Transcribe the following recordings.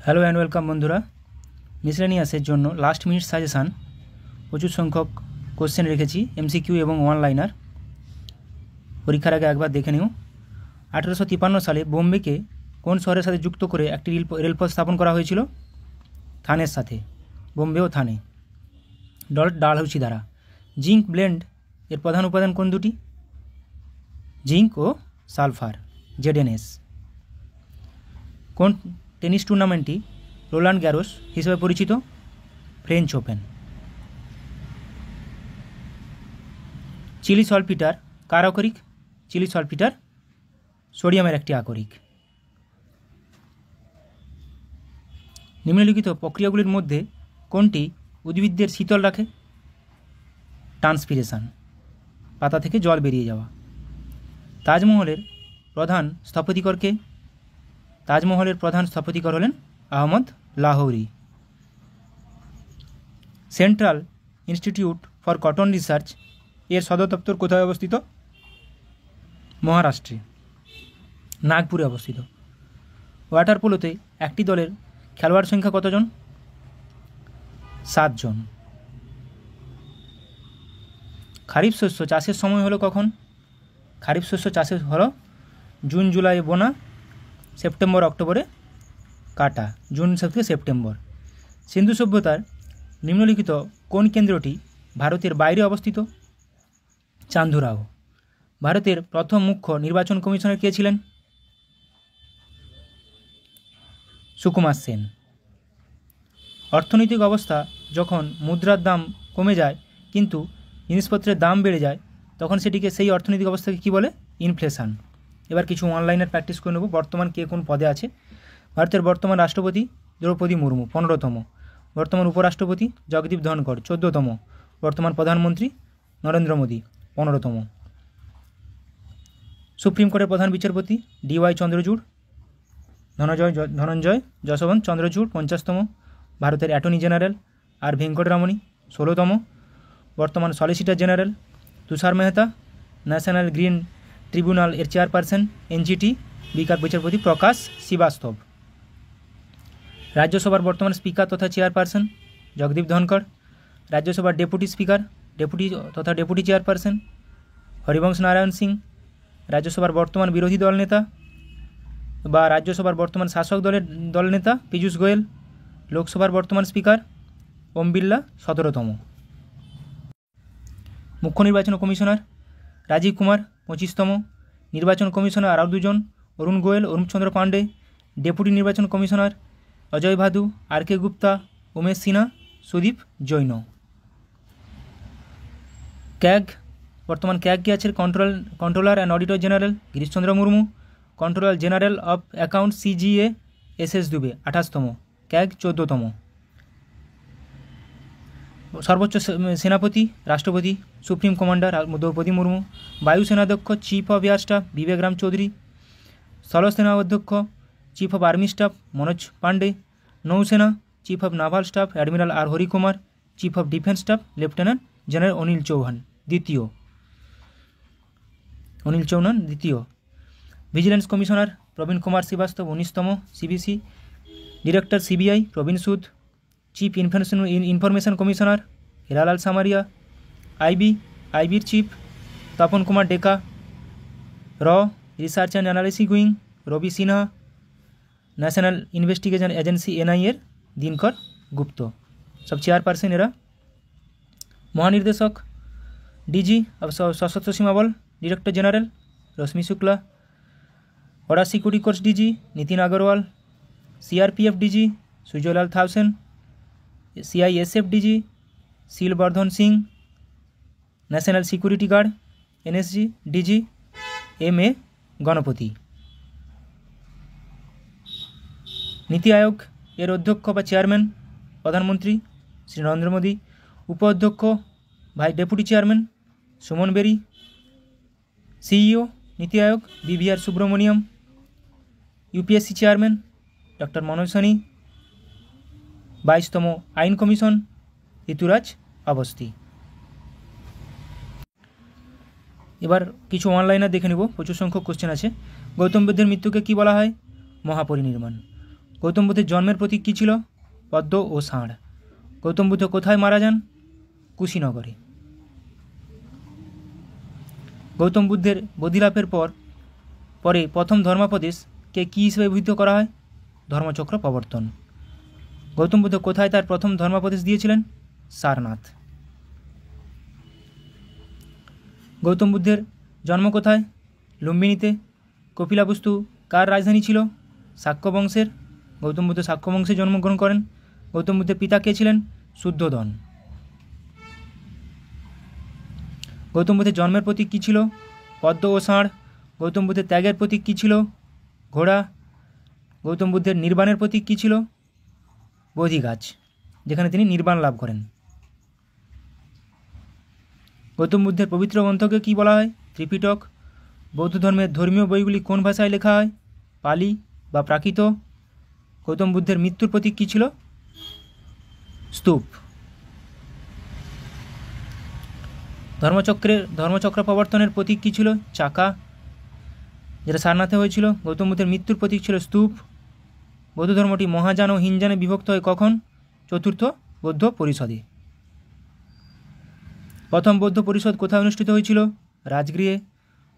Hello and welcome বন্ধুরা। মিসলেনিয়াসের জন্য last minute suggestion প্রচুর সংখ্যক কোশ্চেন রেখেছি, এমসিকিউ এবং ওয়ান লাইনার। পরীক্ষার আগে একবার দেখে নিও। 1853 সালে বোম্বেকে কোন শহরের সাথে যুক্ত করে একটি রেলপথ স্থাপন করা হয়েছিল? থানের সাথে, বোম্বে ও থানে, ডালহৌসি দ্বারা। জিঙ্ক ব্লেন্ড এর প্রধান উপাদান কোন দুটি? জিঙ্ক ও সালফার, ZnS। কোন টেনিস টুর্নামেন্টটি রোলান্ড গ্যারোস হিসেবে পরিচিত? French open. চিলি সলপিটার কার আকরিক? চিলি সলপিটার সোডিয়ামের একটি আকরিক। নিম্নলিখিত প্রক্রিয়াগুলির মধ্যে কোনটি উদ্ভিদদের শীতল রাখে? ট্রান্সপিরেশন, পাতা থেকে জল বেরিয়ে যাওয়া। তাজমহলের প্রধান স্থপতিকর কে? তাজমহলের প্রধান স্থপতিকর হলেন Ahmad Lahori. Central institute for cotton research এর সদর দপ্তর কোথায় অবস্থিত? মহারাষ্ট্রে, নাগপুরে অবস্থিত। ওয়াটার পোলোতে একটি দলের খেলোয়াড় সংখ্যা কতজন? 7 জন। খারিফ শস্য চাষের সময় হলো কখন? খারিফ শস্য চাষের হলো জুন জুলাই বোনা, সেপ্টেম্বর অক্টোবরে কাটা, জুন থেকে সেপ্টেম্বর। সিন্ধু সভ্যতার নিম্নলিখিত কোন কেন্দ্রটি ভারতের বাইরে অবস্থিত? চান্দুরাও। ভারতের প্রথম মুখ্য নির্বাচন কমিশনার কে ছিলেন? সুকুমার সেন। অর্থনৈতিক অবস্থা যখন মুদ্রার দাম কমে যায় কিন্তু জিনিসপত্রের দাম বেড়ে যায় তখন সেটিকে, সেই অর্থনৈতিক অবস্থাকে কী বলে? ইনফ্লেশন। এবার কিছু অনলাইনের প্র্যাকটিস করে নেব। বর্তমান কে কোন পদে আছে? ভারতের বর্তমান রাষ্ট্রপতি দ্রৌপদী মুর্মু, 15তম। বর্তমান উপরাষ্ট্রপতি জগদীপ ধনখড়, 14তম। বর্তমান প্রধানমন্ত্রী নরেন্দ্র মোদী, 15তম। সুপ্রিম কোর্টের প্রধান বিচারপতি DY চন্দ্রচূড়, ধনঞ্জয় যশবন্ত চন্দ্রচূড়, 50তম। ভারতের অ্যাটর্নি জেনারেল আর ভেঙ্কটরামণি, 16তম। বর্তমান সলিসিটর জেনারেল তুষার মেহতা। ন্যাশনাল গ্রিন ট্রিব্যুনাল এর চেয়ারপারসন NGT বিচারপতি প্রকাশ শ্রীবাস্তব। রাজ্যসভার বর্তমান স্পিকার তথা চেয়ারপারসন জগদীপ ধনখড়। রাজ্যসভার deputy speaker deputy chairperson Harivansh Narayan Singh. রাজ্যসভার বর্তমান বিরোধী দল নেতা বা রাজ্যসভার বর্তমান শাসক দল নেতা পীযূষ গোয়েল। লোকসভার বর্তমান স্পিকার ওম বিড়লা, 17তম। মুখ্য নির্বাচন কমিশনার রাজীব কুমার, 25তম। নির্বাচন কমিশনার আরও 2 জন, অরুণ গোয়েল, অরূপচন্দ্র পাণ্ডে। ডেপুটি নির্বাচন কমিশনার অজয় ভাদু, RK গুপ্তা, উমেশ সিনহা, সুদীপ জৈন। ক্যাগ, বর্তমান ক্যাগ কে আছে? Controller and auditor general Girishchandra Murmu. Controller general of account CGA SS Dubey, 28তম। ক্যাগ 14তম। সর্বোচ্চ সেনাপতি রাষ্ট্রপতি, সুপ্রিম কমান্ডার দ্রৌপদী মুর্মু। বায়ুসেনাধ্যক্ষ chief of air staff Vivek Ram Chaudhari. স্থলসেনা অধ্যক্ষ chief of army staff Manoj Pande. নৌসেনা chief of naval staff admiral R Harikumar. Chief of defence staff lieutenant general Anil Chauhan, দ্বিতীয়। ভিজিলেন্স কমিশনার প্রবীণ কুমার শ্রীবাস্তব, 19তম। CBC director CBI Praveen Sood. Chief information commissioner Hiralal Samariya. আইবির chief Tapan Kumar Deka. Research and analysis wing Ravi Sinha. National investigation agency NIA এর দিনকর গুপ্ত। সব chairperson এরা। মহানির্দেশক DG Sashastra Seema Bal director general Rashmi Shukla. Border security course DG Nitin Agarwal. CRPF DG Sujoylal Thaosen. CISF DG Sheelvardhan Singh. National security guard NSG DG MA Ganapathy. NITI Aayog এর অধ্যক্ষ বা chairman প্রধানমন্ত্রী শ্রী নরেন্দ্র মোদী। উপাধ্যক্ষ deputy chairman Suman Bery. CEO NITI Aayog BVR Subrahmanyam. UPSC chairman doctor Manoj Soni. 22তম আইন কমিশন ঋতুরাজ অবস্থি। এবার কিছু অনলাইনে দেখে নেব, প্রচুর সংখ্যক কোশ্চেন আছে। গৌতম বুদ্ধের মৃত্যুকে কি বলা হয়? মহাপরিনির্বাণ। গৌতম বুদ্ধের জন্মের প্রতীক কী ছিল? পদ্ম ও ষাঁড়। গৌতম বুদ্ধ কোথায় মারা যান? কুশীনগরে। গৌতম বুদ্ধের বোধিলাভের পরে প্রথম ধর্মোপদেশকে কী হিসেবে অভিহিত করা হয়? ধর্মচক্র প্রবর্তন। গৌতম বুদ্ধ কোথায় তার প্রথম ধর্মোপদেশ দিয়েছিলেন? সারনাথ। গৌতম বুদ্ধের জন্ম কোথায়? লুম্বিনীতে। কপিলাবস্তু কার রাজধানী ছিল? শাক্য বংশের। গৌতম বুদ্ধ শাক্য বংশে জন্মগ্রহণ করেন। গৌতম বুদ্ধের পিতা কে ছিলেন? শুদ্ধোদন। গৌতম বুদ্ধের জন্মের প্রতীক কী ছিল? পদ্ম ও ষাঁড়। গৌতম বুদ্ধের ত্যাগের প্রতীক কী ছিল? ঘোড়া। গৌতম বুদ্ধের নির্বাণের প্রতীক কী ছিল? বোধি গাছ, যেখানে তিনি নির্বাণ লাভ করেন। গৌতম বুদ্ধের পবিত্র গ্রন্থকে কী বলা হয়? ত্রিপিটক। বৌদ্ধ ধর্মের ধর্মীয় বইগুলি কোন ভাষায় লেখা হয়? পালি বা প্রাকৃত। গৌতম বুদ্ধের মৃত্যুর প্রতীক কী ছিল? স্তূপ। ধর্মচক্র প্রবর্তনের প্রতীক কী ছিল? চাকা, যেটা সারনাথে হয়েছিল। গৌতম বুদ্ধের মৃত্যুর প্রতীক ছিল স্তূপ। বৌদ্ধ ধর্মটি মহাযান ও হীনযানে বিভক্ত হয় কখন? চতুর্থ বৌদ্ধ পরিষদে। প্রথম বৌদ্ধ পরিষদ কোথায় অনুষ্ঠিত হয়েছিল? রাজগৃহে।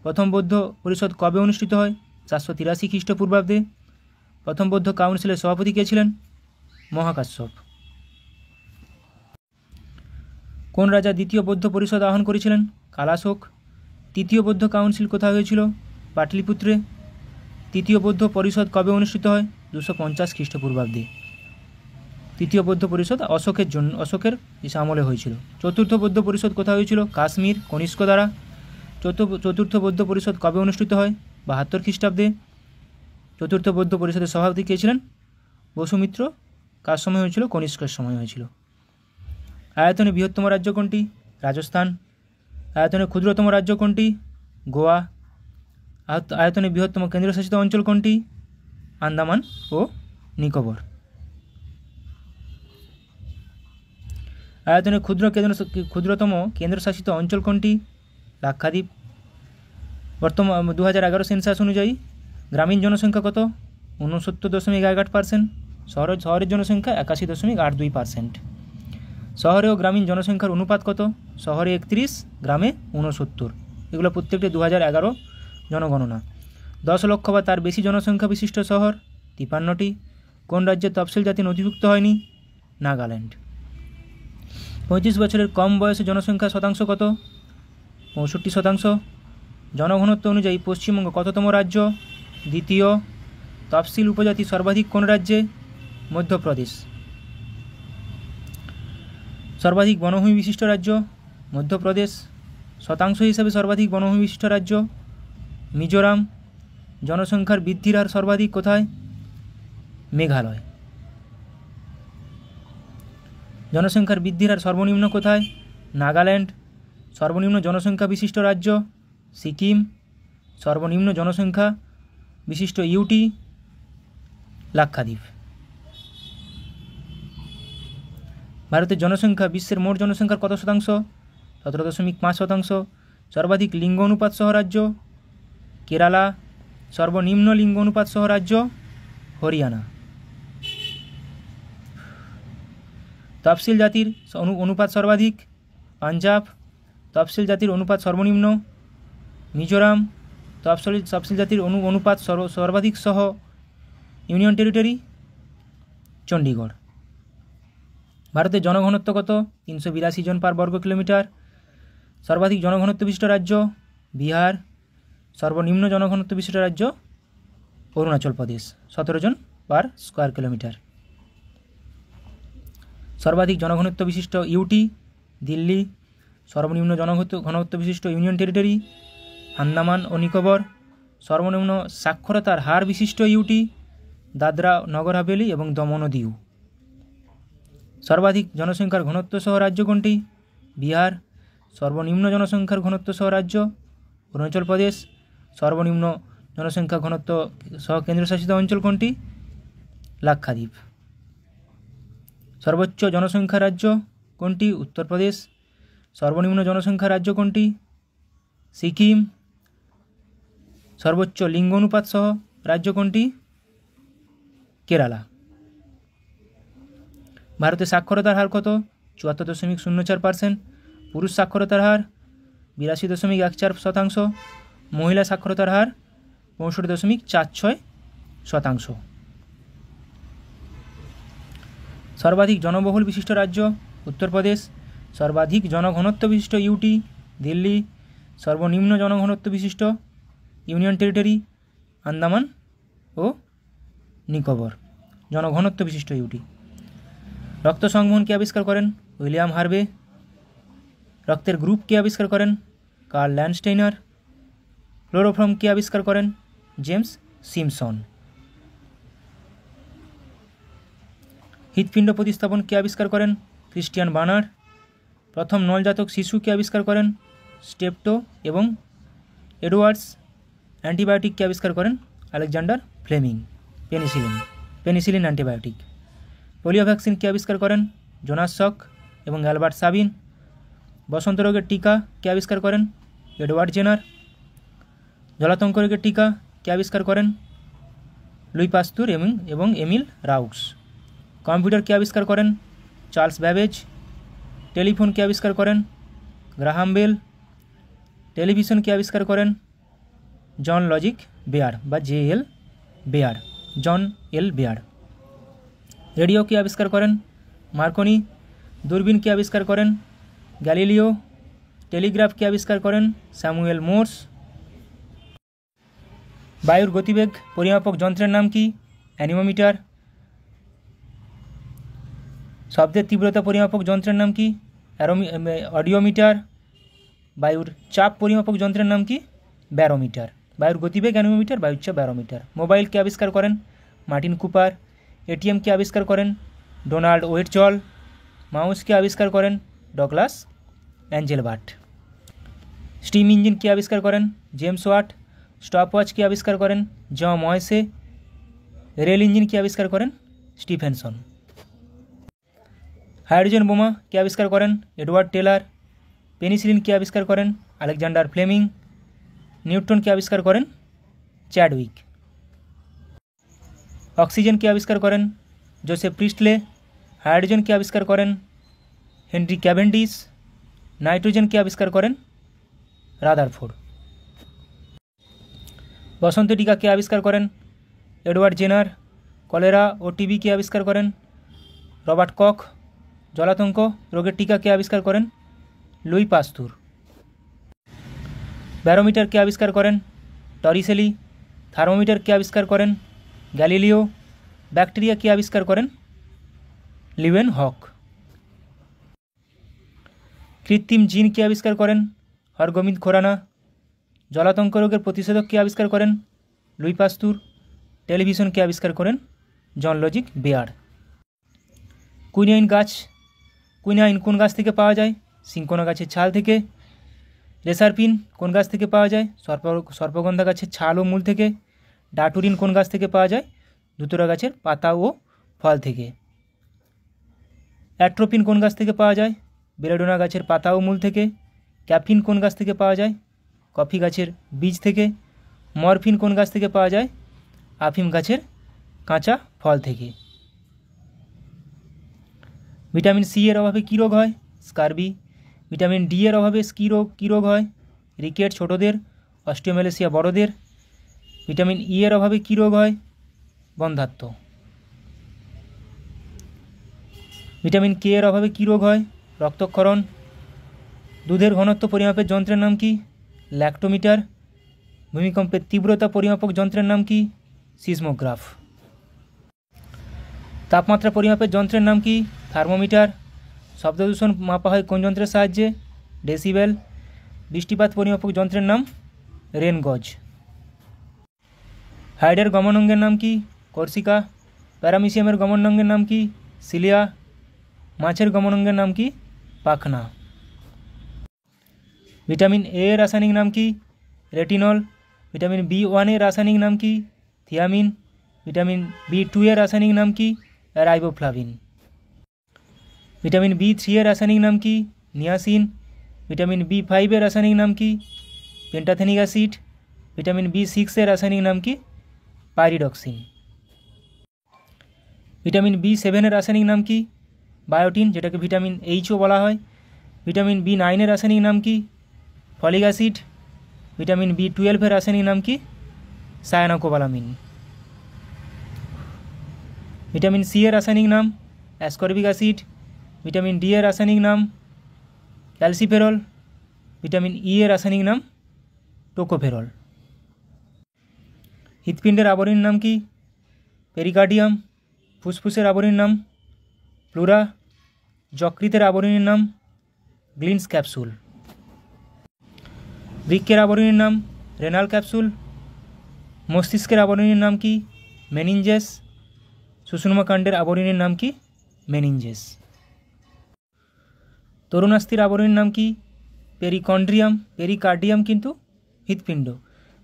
প্রথম বৌদ্ধ পরিষদ কবে অনুষ্ঠিত হয়? 483 খ্রিস্টপূর্বাব্দে। প্রথম বৌদ্ধ কাউন্সিলের সভাপতি কে ছিলেন? মহাকাশ্যপ। কোন রাজা দ্বিতীয় বৌদ্ধ পরিষদ আহ্বান করেছিলেন? কালাশোক। তৃতীয় বৌদ্ধ কাউন্সিল কোথায় হয়েছিল? পাটলিপুত্রে। তৃতীয় বৌদ্ধ পরিষদ কবে অনুষ্ঠিত হয়? 250 খ্রিস্টপূর্বাব্দে। তৃতীয় বৌদ্ধ পরিষদ অশোকের আমলে হয়েছিল। চতুর্থ বৌদ্ধ পরিষদ কোথায় হয়েছিল? কাশ্মীর, কনিষ্ক দ্বারা। চতুর্থ বৌদ্ধ পরিষদ কবে অনুষ্ঠিত হয়? 72 খ্রিস্টাব্দে। চতুর্থ বৌদ্ধ পরিষদের সভাপতি কে ছিলেন? বসুমিত্র। কার সময় হয়েছিল? কনিষ্কের সময় হয়েছিল। আয়তনে বৃহত্তম রাজ্য কোনটি? রাজস্থান। আয়তনে ক্ষুদ্রতম রাজ্য কোনটি? গোয়া। আয়তনে বৃহত্তম কেন্দ্রশাসিত অঞ্চল কোনটি? আন্দামান ও নিকোবর। আয়তনে ক্ষুদ্রতম কেন্দ্রশাসিত অঞ্চল কোনটি? লাক্ষাদ্বীপ। বর্তমান 2011 সেন্সাস অনুযায়ী গ্রামীণ জনসংখ্যা কত? 69.18%। শহরের জনসংখ্যা 81.82%। শহরে ও গ্রামীণ জনসংখ্যার অনুপাত কত? শহরে 31, গ্রামে 69। এগুলো প্রত্যেকটি 2011 জনগণনা। 10 লক্ষ বা তার বেশি জনসংখ্যা বিশিষ্ট শহর 53টি। কোন রাজ্যে তফসিল জাতি নথিভুক্ত হয়নি? নাগাল্যান্ড। 35 বছরের কম বয়সে জনসংখ্যা শতাংশ কত? 65%। জনঘনত্ব অনুযায়ী পশ্চিমবঙ্গ কততম রাজ্য? দ্বিতীয়। তফসিল উপজাতি সর্বাধিক কোন রাজ্যে? মধ্যপ্রদেশ। সর্বাধিক বনভূমি বিশিষ্ট রাজ্য? মধ্যপ্রদেশ। শতাংশ হিসাবে সর্বাধিক বনভূমি বিশিষ্ট রাজ্য? মিজোরাম। জনসংখ্যার বৃদ্ধির হার সর্বাধিক কোথায়? মেঘালয়। জনসংখ্যার বৃদ্ধির হার সর্বনিম্ন কোথায়? নাগাল্যান্ড। সর্বনিম্ন জনসংখ্যা বিশিষ্ট রাজ্য? সিকিম। সর্বনিম্ন জনসংখ্যা বিশিষ্ট ইউটি? লাক্ষাদ্বীপ। ভারতের জনসংখ্যা বিশ্বের মোট জনসংখ্যার কত শতাংশ? 17.5%। সর্বাধিক লিঙ্গ অনুপাত সহ রাজ্য? কেরালা। সর্বনিম্ন লিঙ্গ অনুপাত সহ রাজ্য? হরিয়ানা। তফসিল জাতির অনুপাত সর্বাধিক? পাঞ্জাব। তফসিল জাতির অনুপাত সর্বনিম্ন? মিজোরাম। তফসিল জাতির অনুপাত সর্বাধিক সহ ইউনিয়ন টেরিটরি? চণ্ডীগড়। ভারতের জনঘনত্ব কত? 382 জন পার বর্গ কিলোমিটার। সর্বাধিক জনঘনত্ব বিশিষ্ট রাজ্য? বিহার। সর্বনিম্ন জনঘনত্ব বিশিষ্ট রাজ্য? অরুণাচল প্রদেশ, 17 জন পার স্কোয়ার কিলোমিটার। সর্বাধিক জনঘনত্ব বিশিষ্ট ইউটি? দিল্লি। সর্বনিম্ন ঘনত্ব বিশিষ্ট ইউনিয়ন টেরিটরি? আন্দামান ও নিকোবর। সর্বনিম্ন সাক্ষরতার হার বিশিষ্ট ইউটি? দাদরা নগর হাভেলি এবং দমন ও দিউ। সর্বাধিক জনসংখ্যার ঘনত্ব সহ রাজ্য কোনটি? বিহার। সর্বনিম্ন জনসংখ্যার ঘনত্ব সহ রাজ্য? অরুণাচল প্রদেশ। সর্বনিম্ন জনসংখ্যা ঘনত্ব সহ কেন্দ্রশাসিত অঞ্চল কোনটি? লাক্ষাদ্বীপ। সর্বোচ্চ জনসংখ্যা রাজ্য কোনটি? উত্তরপ্রদেশ। সর্বনিম্ন জনসংখ্যা রাজ্য কোনটি? সিকিম। সর্বোচ্চ লিঙ্গ অনুপাত সহ রাজ্য কোনটি? কেরালা। ভারতে সাক্ষরতার হার কত? 74.04%। পুরুষ সাক্ষরতার হার 82.14%। মহিলা সাক্ষরতার হার 65.46%। সর্বাধিক জনবহুল বিশিষ্ট রাজ্য উত্তরপ্রদেশ। সর্বাধিক জনঘনত্ব বিশিষ্ট ইউটি দিল্লি। সর্বনিম্ন জনঘনত্ব বিশিষ্ট ইউনিয়ন টেরিটরি আন্দামান ও নিকোবর। জনঘনত্ব বিশিষ্ট ইউটি। রক্ত সংবহন কে আবিষ্কার করেন? William Harvey. রক্তের গ্রুপ কে আবিষ্কার করেন? Karl Landsteiner. ক্লোরোফর্ম কে আবিষ্কার করেন? James Simpson. হৃৎপিণ্ড প্রতিস্থাপন কে আবিষ্কার করেন? Christiaan Barnard. প্রথম নলজাতক শিশু কে আবিষ্কার করেন? স্টেপটো এবং এডওয়ার্ডস। অ্যান্টিবায়োটিক কে আবিষ্কার করেন? Alexander Fleming. Penicillin antibiotic. Polio vaccine কে আবিষ্কার করেন? জোনাস সক এবং অ্যালবার্ট সাবিন। বসন্ত রোগের টিকা কে আবিষ্কার করেন? Edward Jenner. জলাতঙ্ক রোগের টিকা কে আবিষ্কার করেন? লুই পাস্তুর এবং এমিল রাউক্স। কম্পিউটার কে আবিষ্কার করেন? Charles Babbage. টেলিফোন কে আবিষ্কার করেন? Graham bell. টেলিভিশন কে আবিষ্কার করেন? জন লজিক বেয়ার বা জন এল বেয়ার। রেডিও কে আবিষ্কার করেন? মার্কনি। দূরবীন কে আবিষ্কার করেন? গ্যালিলিও। টেলিগ্রাফ কে আবিষ্কার করেন? Samuel Morse. বায়ুর গতিবেগ পরিমাপক যন্ত্রের নাম কি? অ্যানিমোমিটার। শব্দের তীব্রতা পরিমাপক যন্ত্রের নাম কি? অডিওমিটার। বায়ুর চাপ পরিমাপক যন্ত্রের নাম কি? ব্যারোমিটার। বায়ুর গতিবেগ অ্যানিমোমিটার, বায়ুর চাপ ব্যারোমিটার। মোবাইল কে আবিষ্কার করেন? Martin Cooper. এটিএম কে আবিষ্কার করেন? ডোনাল্ড ওয়েটজল। মাউস কে আবিষ্কার করেন? ডগলাস অ্যাঞ্জেলবার্ট। স্টিম ইঞ্জিন কে আবিষ্কার করেন? James watt. স্টপওয়াচ কে আবিষ্কার করেন? জ ময়েসে। রেল ইঞ্জিন কে আবিষ্কার করেন? স্টিফেনসন। হাইড্রোজেন বোমা কে আবিষ্কার করেন? Edward teller. পেনিসিলিন কে আবিষ্কার করেন? Alexander Fleming. নিউট্রন কে আবিষ্কার করেন? চ্যাডউইক। অক্সিজেন কে আবিষ্কার করেন? জোসেফ প্রিস্টলে। হাইড্রোজেন কে আবিষ্কার করেন? Henry Cavendish. নাইট্রোজেন কে আবিষ্কার করেন? রাদারফোর্ড। বসন্ত টিকা কে আবিষ্কার করেন? Edward Jenner. কলেরা ও টিবি কে আবিষ্কার করেন? রবার্ট কখ। জলাতঙ্ক রোগের টিকা কে আবিষ্কার করেন? লুই পাস্তুর। ব্যারোমিটার কে আবিষ্কার করেন? টরিসেলি। থার্মোমিটার কে আবিষ্কার করেন? গ্যালিলিও। ব্যাকটেরিয়া কে আবিষ্কার করেন? লিওয়েন হক। কৃত্রিম জিন কে আবিষ্কার করেন? হরগোবিন্দ খোরানা। জলাতঙ্ক রোগের প্রতিষেধক কে আবিষ্কার করেন? লুই পাস্তুর। টেলিভিশন কে আবিষ্কার করেন? জন লজিক বেয়ার। কুইনাইন কোন গাছ থেকে পাওয়া যায়? সিঙ্কোনা গাছের ছাল থেকে। রেসারপিন কোন গাছ থেকে পাওয়া যায়? সর্পগন্ধা গাছের ছাল ও মূল থেকে। ডাটুরিন কোন গাছ থেকে পাওয়া যায়? ধুতুরা গাছের পাতা ও ফল থেকে। অ্যাট্রোপিন কোন গাছ থেকে পাওয়া যায়? বেলেডোনা গাছের পাতা ও মূল থেকে। ক্যাফিন কোন গাছ থেকে পাওয়া যায়? কফি গাছের বীজ থেকে। মরফিন কোন গাছ থেকে পাওয়া যায়? আফিম গাছের কাঁচা ফল থেকে। ভিটামিন সি এর অভাবে কী রোগ হয়? স্কারবি। ভিটামিন ডি এর অভাবে কী রোগ হয়? রিকেট ছোটদের, অস্টিওমেলেসিয়া বড়দের। ভিটামিন ই এর অভাবে কী রোগ হয়? বন্ধ্যাত্ব। ভিটামিন কে এর অভাবে কী রোগ হয়? রক্তক্ষরণ। দুধের ঘনত্ব পরিমাপের যন্ত্রের নাম কি? ল্যাক্টোমিটার। ভূমিকম্পের তীব্রতা পরিমাপক যন্ত্রের নাম কি? সিসমোগ্রাফ। তাপমাত্রা পরিমাপের যন্ত্রের নাম কি? থার্মোমিটার। শব্দদূষণ মাপা হয় কোন যন্ত্রের সাহায্যে? ডেসিবেল। বৃষ্টিপাত পরিমাপক যন্ত্রের নাম? রেন গজ। হাইডের গমনাঙ্গের নাম কি? কর্সিকা। প্যারামিসিয়ামের গমনাঙ্গের নাম কি? সিলিয়া। মাছের গমনাঙ্গের নাম কি? পাখনা। ভিটামিন এ এর রাসায়নিক নাম কি? রেটিনল। ভিটামিন বি1 এর রাসায়নিক নাম কি? থিয়ামিন। ভিটামিন বি2 এর রাসায়নিক নাম কি? রাইবোফ্লাভিন। ভিটামিন বি3 এর রাসায়নিক নাম কি? নিয়াসিন। ভিটামিন বি5 এর রাসায়নিক নাম কি? পেন্টাথেনিক অ্যাসিড। ভিটামিন বি6 এর রাসায়নিক নাম কি? পাইরিডক্সিন। ভিটামিন বি7 এর রাসায়নিক নাম কি? বায়োটিন, যেটাকে ভিটামিন এইচও বলা হয়। ভিটামিন B9 রাসায়নিক নাম কি? Folic acid. ভিটামিন B12 রাসায়নিক নাম কি? সায়ানোকোবালামিন। ভিটামিন সি রাসায়নিক নাম অ্যাসকর্বিক অ্যাসিড। ভিটামিন ডি রাসায়নিক নাম ক্যালসিফেরল। ভিটামিন ই রাসায়নিক নাম টোকোফেরল। হৃৎপিণ্ডের আবরণীর নাম কি? পেরিকার্ডিয়াম। ফুসফুসের আবরণীর নাম প্লুরা। যকৃতের আবরণীর নাম গ্লিনস ক্যাপসুল। বৃক্কের আবরণীর নাম রেনাল ক্যাপসুল। মস্তিষ্কের আবরণীর নাম কি? মেনিনজেস। সুষুম্নাকাণ্ডের আবরণীর নাম কি? মেনিনজেস। তরুণাস্থির আবরণীর নাম কি? পেরিকন্ড্রিয়াম। পেরিকার্ডিয়াম কিন্তু হৃৎপিণ্ড।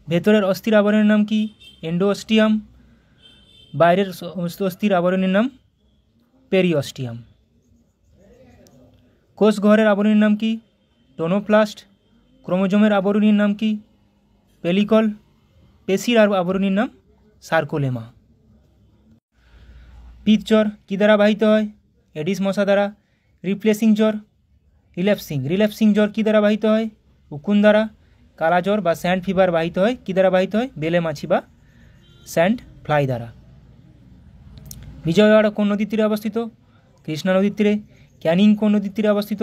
ভেতরের অস্থির আবরণের নাম কি? এন্ডোঅস্টিয়াম। বাইরের অস্থির আবরণের নাম পেরিঅস্টিয়াম। কোষ গহ্বরের আবরণীর নাম কি? টোনোপ্লাস্ট। ক্রোমোজোমের আবরণীর নাম কি? পেলিকল। পেশির আবরণীর নাম সার্কোলেমা। পিত্তজ্বর কী দ্বারা বাহিত হয়? এডিস মশা দ্বারা। রিপ্লেসিং জ্বর রিল্যাপসিং জ্বর কী দ্বারা বাহিত হয়? উকুন দ্বারা। কালা জ্বর বা স্যান্ড ফিভার বাহিত হয় কী দ্বারা বাহিত হয়? বেলে মাছি বা স্যান্ড ফ্লাই দ্বারা। বিজয়ওয়াড়া কোন নদীর তীরে অবস্থিত? কৃষ্ণা নদীর তীরে। ক্যানিং কোন নদীর তীরে অবস্থিত?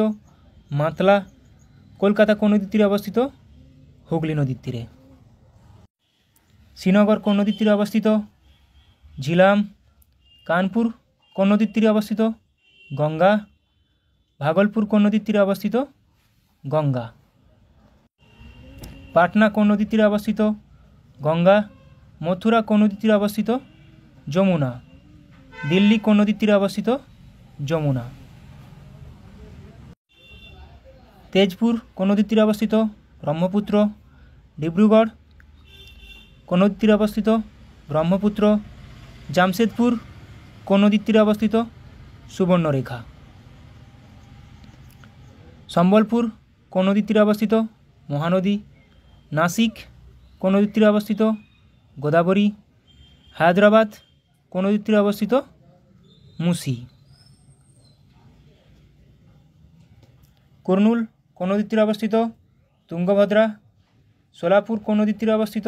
মাতলা। কলকাতা কোন নদীর তীরে অবস্থিত? হুগলি নদীর তীরে। শ্রীনগর কোন নদীর তীরে অবস্থিত? ঝিলাম। কানপুর কোন নদীর তীরে অবস্থিত? গঙ্গা। ভাগলপুর কোন নদীর তীরে অবস্থিত? গঙ্গা। পাটনা কোন নদীর তীরে অবস্থিত? গঙ্গা। মথুরা কোন নদীর তীরে অবস্থিত? যমুনা। দিল্লি কোন নদীর তীরে অবস্থিত? যমুনা। তেজপুর কোন নদীর তীরে অবস্থিত? ব্রহ্মপুত্র। ডিব্রুগড় কোন নদীর তীরে অবস্থিত? ব্রহ্মপুত্র। জামশেদপুর কোন নদীর তীরে অবস্থিত? সুবর্ণরেখা। সম্বলপুর কোন নদীর তীরে অবস্থিত? মহানদী। নাসিক কোন নদীর তীরে অবস্থিত? গোদাবরী। হায়দ্রাবাদ কোন নদীর তীরে অবস্থিত? মুসি। কুর্নুল কোন নদীর তীরে অবস্থিত? তুঙ্গভদ্রা। সোলাপুর কোন নদীর তীরে অবস্থিত?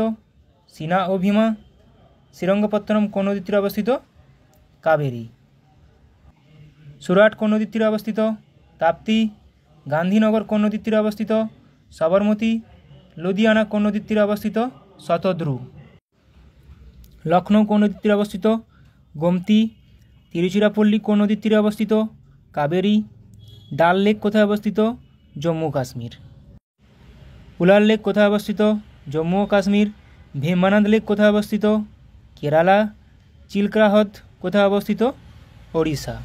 সিনা ও ভীমা। শ্রীরঙ্গপত্তনম কোন নদীর তীরে অবস্থিত? কাবেরী। সুরাট কোন নদীর তীরে অবস্থিত? তাপ্তি। গান্ধীনগর কোন নদীর তীরে অবস্থিত? সবরমতী। লুধিয়ানা কোন নদীর তীরে অবস্থিত? শতদ্রু। লখনৌ কোন নদীর তীরে অবস্থিত? গোমতী। তিরুচিরাপল্লী কোন নদীর তীরে অবস্থিত? কাবেরী। ডাল লেক কোথায় অবস্থিত? জম্মু কাশ্মীর। উলার লেক কোথায় অবস্থিত? জম্মু ও কাশ্মীর। ভীমানন্দ লেক কোথায় অবস্থিত? কেরালা। চিল্কা হ্রদ কোথায় অবস্থিত? ওড়িশা।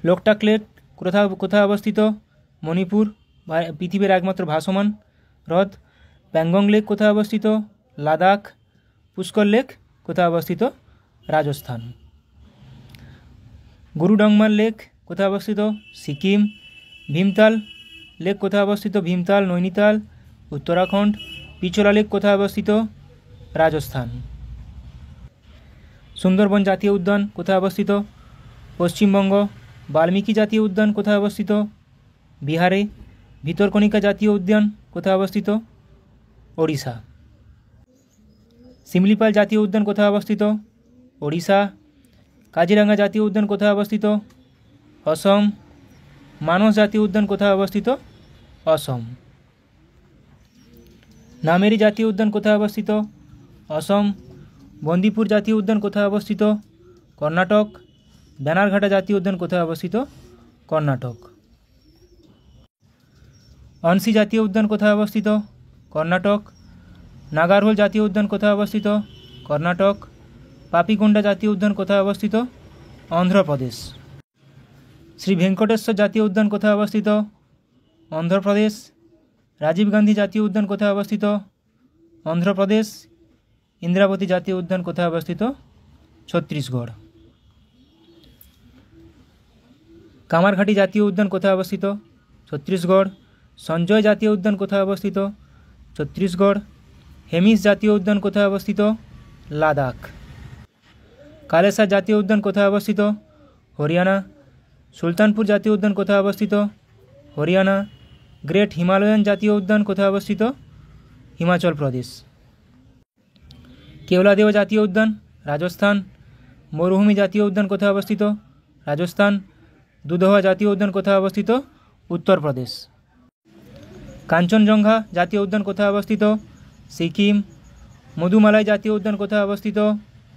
লোকটাক লেক কোথায় অবস্থিত? মণিপুর। পৃথিবীর একমাত্র ভাসমান হ্রদ। প্যাংগং লেক কোথায় অবস্থিত? লাদাখ। পুষ্কর লেক কোথায় অবস্থিত? রাজস্থান। গুরুডংমার লেক কোথায় অবস্থিত? সিকিম। ভীমতাল লেক কোথায় অবস্থিত? ভীমতাল, নৈনিতাল, উত্তরাখণ্ড। পিচোলা লেক কোথায় অবস্থিত? রাজস্থান। সুন্দরবন জাতীয় উদ্যান কোথায় অবস্থিত? পশ্চিমবঙ্গ। বাল্মীকি জাতীয় উদ্যান কোথায় অবস্থিত? বিহারে। ভিতরকণিকা জাতীয় উদ্যান কোথায় অবস্থিত? ওড়িশা। শিমলিপাল জাতীয় উদ্যান কোথায় অবস্থিত? ওড়িশা। কাজিরাঙ্গা জাতীয় উদ্যান কোথায় অবস্থিত? অসম। মানস জাতীয় উদ্যান কোথায় অবস্থিত? অসম। নামেরি জাতীয় উদ্যান কোথায় অবস্থিত? অসম। বন্দিপুর জাতীয় উদ্যান কোথায় অবস্থিত? কর্ণাটক। ব্যানারঘাটা জাতীয় উদ্যান কোথায় অবস্থিত? কর্ণাটক। অনসি জাতীয় উদ্যান কোথায় অবস্থিত? কর্ণাটক। নাগারহোল জাতীয় উদ্যান কোথায় অবস্থিত? কর্ণাটক। পাপিকোন্ডা জাতীয় উদ্যান কোথায় অবস্থিত? অন্ধ্রপ্রদেশ। শ্রী ভেঙ্কটেশ্বর জাতীয় উদ্যান কোথায় অবস্থিত? অন্ধ্রপ্রদেশ। রাজীব গান্ধী জাতীয় উদ্যান কোথায় অবস্থিত? অন্ধ্রপ্রদেশ। ইন্দ্রাবতী জাতীয় উদ্যান কোথায় অবস্থিত? ছত্তিশগড়। কামারঘাটি জাতীয় উদ্যান কোথায় অবস্থিত? ছত্তিশগড়। সঞ্জয় জাতীয় উদ্যান কোথায় অবস্থিত? ছত্তিশগড়। হেমিস জাতীয় উদ্যান কোথায় অবস্থিত? লাদাখ। কালেসার জাতীয় উদ্যান কোথায় অবস্থিত? হরিয়ানা। সুলতানপুর জাতীয় উদ্যান কোথায় অবস্থিত? হরিয়ানা। গ্রেট হিমালয়ান জাতীয় উদ্যান কোথায় অবস্থিত? হিমাচল প্রদেশ। কেওলাদেও জাতীয় উদ্যান রাজস্থান। মরুভূমি জাতীয় উদ্যান কোথায় অবস্থিত? রাজস্থান। দুধওয়া জাতীয় উদ্যান কোথায় অবস্থিত? উত্তরপ্রদেশ। কাঞ্চনজঙ্ঘা জাতীয় উদ্যান কোথায় অবস্থিত? সিকিম। মধুমালাই জাতীয় উদ্যান কোথায় অবস্থিত?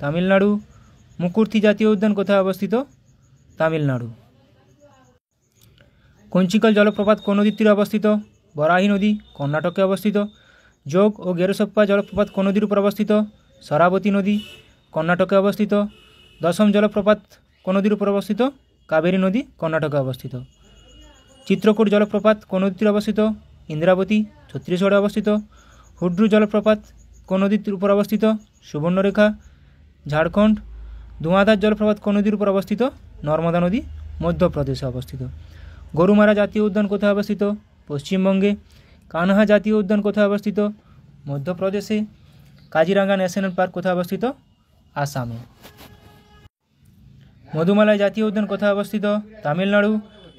তামিলনাড়ু। মুকুর্থি জাতীয় উদ্যান কোথায় অবস্থিত? তামিলনাড়ু। কঞ্চিকল জলপ্রপাত কোন নদীর তীরে অবস্থিত? বরাহী নদী, কর্ণাটকে অবস্থিত। যোগ ও গেরোসপ্পা জলপ্রপাত কোন নদীর উপর অবস্থিত? শরাবতী নদী, কর্ণাটকে অবস্থিত। দশম জলপ্রপাত কোন নদীর উপর অবস্থিত? কাবেরী নদী, কর্ণাটকে অবস্থিত। চিত্রকূট জলপ্রপাত কোন নদীর তীরে অবস্থিত? ইন্দ্রাবতী, ছত্তিশগড়ে অবস্থিত। হুড্রু জলপ্রপাত কোন নদীর উপর অবস্থিত? সুবর্ণরেখা, ঝাড়খণ্ড। ধোঁয়াধার জলপ্রপাত কোন নদীর উপর অবস্থিত? নর্মদা নদী, মধ্যপ্রদেশে অবস্থিত। গরুমারা জাতীয় উদ্যান কোথায় অবস্থিত? পশ্চিমবঙ্গে। কানহা জাতীয় উদ্যান কোথায় অবস্থিত? মধ্যপ্রদেশে। কাজিরাঙ্গা ন্যাশনাল পার্ক কোথায় অবস্থিত? আসামে। মধুমালাই জাতীয় উদ্যান কোথায় অবস্থিত? তামিলনাড়ু।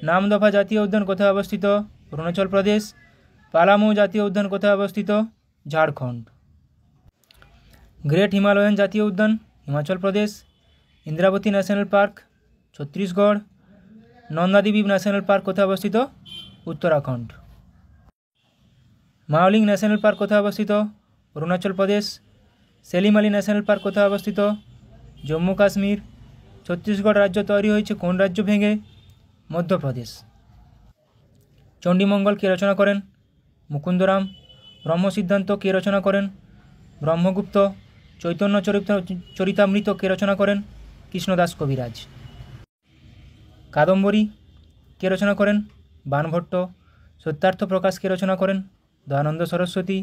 নামদফা জাতীয় উদ্যান কোথায় অবস্থিত? অরুণাচল প্রদেশ। পালামৌ জাতীয় উদ্যান কোথায় অবস্থিত? ঝাড়খণ্ড। গ্রেট হিমালয়ান জাতীয় উদ্যান Himachal Pradesh. Indravati national park Chhattisgarh. Nandadevi national park কোথায় অবস্থিত? উত্তরাখণ্ড। মাওলিং ন্যাশনাল পার্ক কোথায় অবস্থিত? অরুণাচল প্রদেশ। সেলিম আলী ন্যাশনাল পার্ক কোথায় অবস্থিত? জম্মু কাশ্মীর। ছত্তিশগড় রাজ্য তৈরি হয়েছে কোন রাজ্য ভেঙে? মধ্যপ্রদেশ। চণ্ডীমঙ্গল কে রচনা করেন? মুকুন্দরাম। ব্রহ্মসিদ্ধান্ত কে রচনা করেন? ব্রহ্মগুপ্ত। চৈতন্য চরিতামৃত কে রচনা করেন? কৃষ্ণদাস কবিরাজ। কাদম্বরী কে রচনা করেন? বাণভট্ট। সত্যার্থ প্রকাশ কে রচনা করেন? দয়ানন্দ সরস্বতী।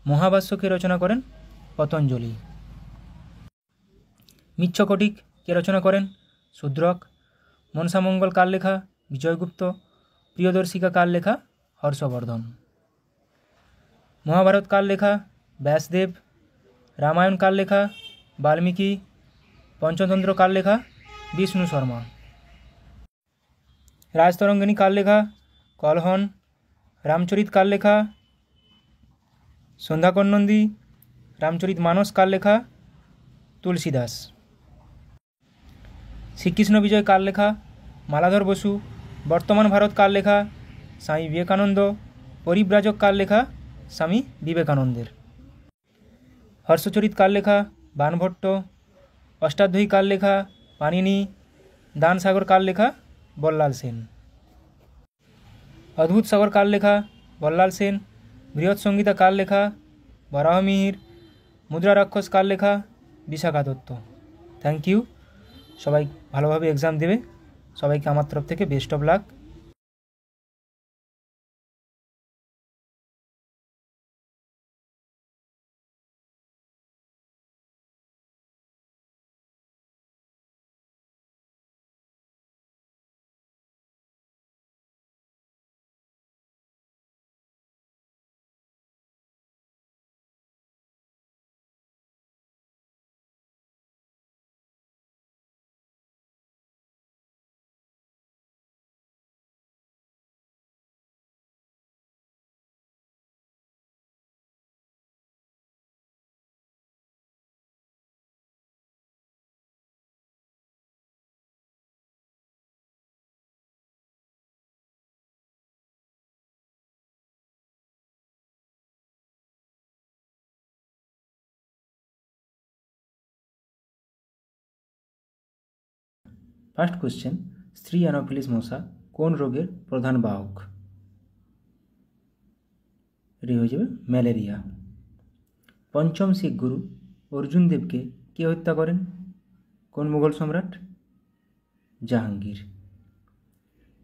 মহাভাষ্য কে রচনা করেন? পতঞ্জলি। মিচ্ছকটিক কে রচনা করেন? শূদ্রক। মনসামঙ্গল কার লেখা? বিজয়গুপ্ত। প্রিয়দর্শিকা কার লেখা? হর্ষবর্ধন। মহাভারত কার লেখা? ব্যাসদেব। রামায়ণ কার লেখা? বাল্মীকি। পঞ্চতন্ত্র কার লেখা? বিষ্ণু শর্মা। রাজতরঙ্গিনী কার লেখা? কলহন। রামচরিত কার লেখা? সন্ধ্যাকর নন্দী। রামচরিত মানস কার লেখা? তুলসীদাস। শ্রীকৃষ্ণ বিজয় কার লেখা? মালাধর বসু। বর্তমান ভারত কার লেখা? স্বামী বিবেকানন্দ। পরিব্রাজক কার লেখা? স্বামী বিবেকানন্দের। হর্ষচরিত কার লেখা? বাণভট্ট। অষ্টাধ্যায়ী কার লেখা? পাণিনি। দানসাগর কার লেখা? বল্লাল সেন। অদ্ভুত সাগর কার লেখা? বল্লাল সেন। বৃহৎ সংহিতা কার লেখা? বরাহমিহির। মুদ্রা রাক্ষস কার লেখা? বিশাখা দত্ত। Thank you. সবাই ভালোভাবে এক্সাম দেবে। সবাইকে আমার তরফ থেকে best of luck. First question, স্ত্রী অ্যানোফিলিস মশা কোন রোগের প্রধান বাহক? এটি হয়ে যাবে ম্যালেরিয়া। পঞ্চম শিখ গুরু অর্জুন দেবকে কে হত্যা করেন? কোন মুঘল সম্রাট? জাহাঙ্গীর।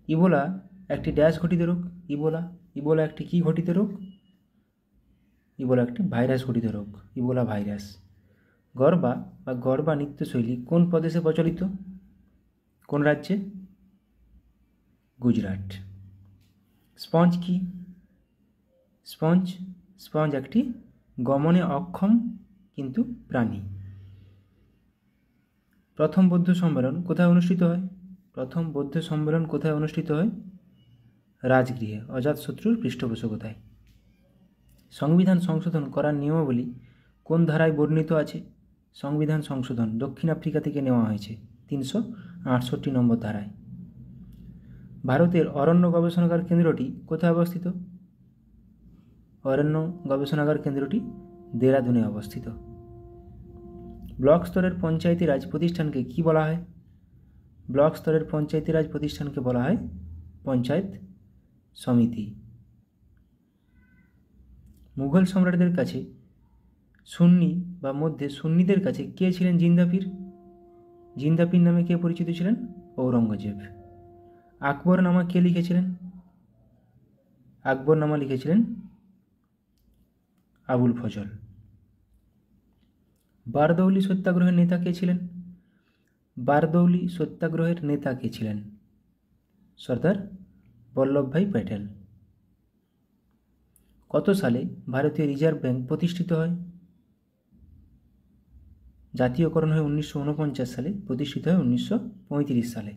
ইবোলা একটি ড্যাশ ঘটিত রোগ। ইবোলা একটি কী ঘটিত রোগ? ইবোলা একটি ভাইরাস ঘটিত রোগ, ইবোলা ভাইরাস। গরবা বা গরবা নৃত্যশৈলী কোন প্রদেশে প্রচলিত? কোন রাজ্যে? গুজরাট। স্পঞ্জ কি? স্পঞ্জ একটি গমনে অক্ষম কিন্তু প্রাণী। প্রথম বৌদ্ধ সম্মেলন কোথায় অনুষ্ঠিত হয়? প্রথম বৌদ্ধ সম্মেলন কোথায় অনুষ্ঠিত হয়? রাজগৃহে, অজাতশত্রুর পৃষ্ঠপোষকতায়। সংবিধান সংশোধন করার নিয়মাবলী কোন ধারায় বর্ণিত আছে? সংবিধান সংশোধন দক্ষিণ আফ্রিকা থেকে নেওয়া হয়েছে 368 নম্বর ধারায়। ভারতের অরণ্য গবেষণাগার কেন্দ্রটি কোথায় অবস্থিত? অরণ্য গবেষণাগার কেন্দ্রটি দেরাদুনে অবস্থিত। ব্লক স্তরের পঞ্চায়েতি রাজ প্রতিষ্ঠানকে কি বলা হয়? ব্লক স্তরের পঞ্চায়েতি রাজ প্রতিষ্ঠানকে বলা হয় পঞ্চায়েত সমিতি। মুঘল সম্রাটদের কাছে সুন্নি বা মধ্যে সুন্নিদের কাছে কে ছিলেন জিন্দাপীর? জিন্দাপীর নামে কে পরিচিত ছিলেন? ঔরঙ্গজেব। আকবরনামা কে লিখেছিলেন? আকবরনামা লিখেছিলেন আবুল ফজল। বারদৌলি সত্যাগ্রহের নেতা কে ছিলেন? বারদৌলি সত্যাগ্রহের নেতা কে ছিলেন? সর্দার বল্লভভাই প্যাটেল। কত সালে ভারতীয় রিজার্ভ ব্যাংক প্রতিষ্ঠিত হয়? জাতীয়করণ হয় 1949 সালে, প্রতিষ্ঠিত হয় 1935 সালে।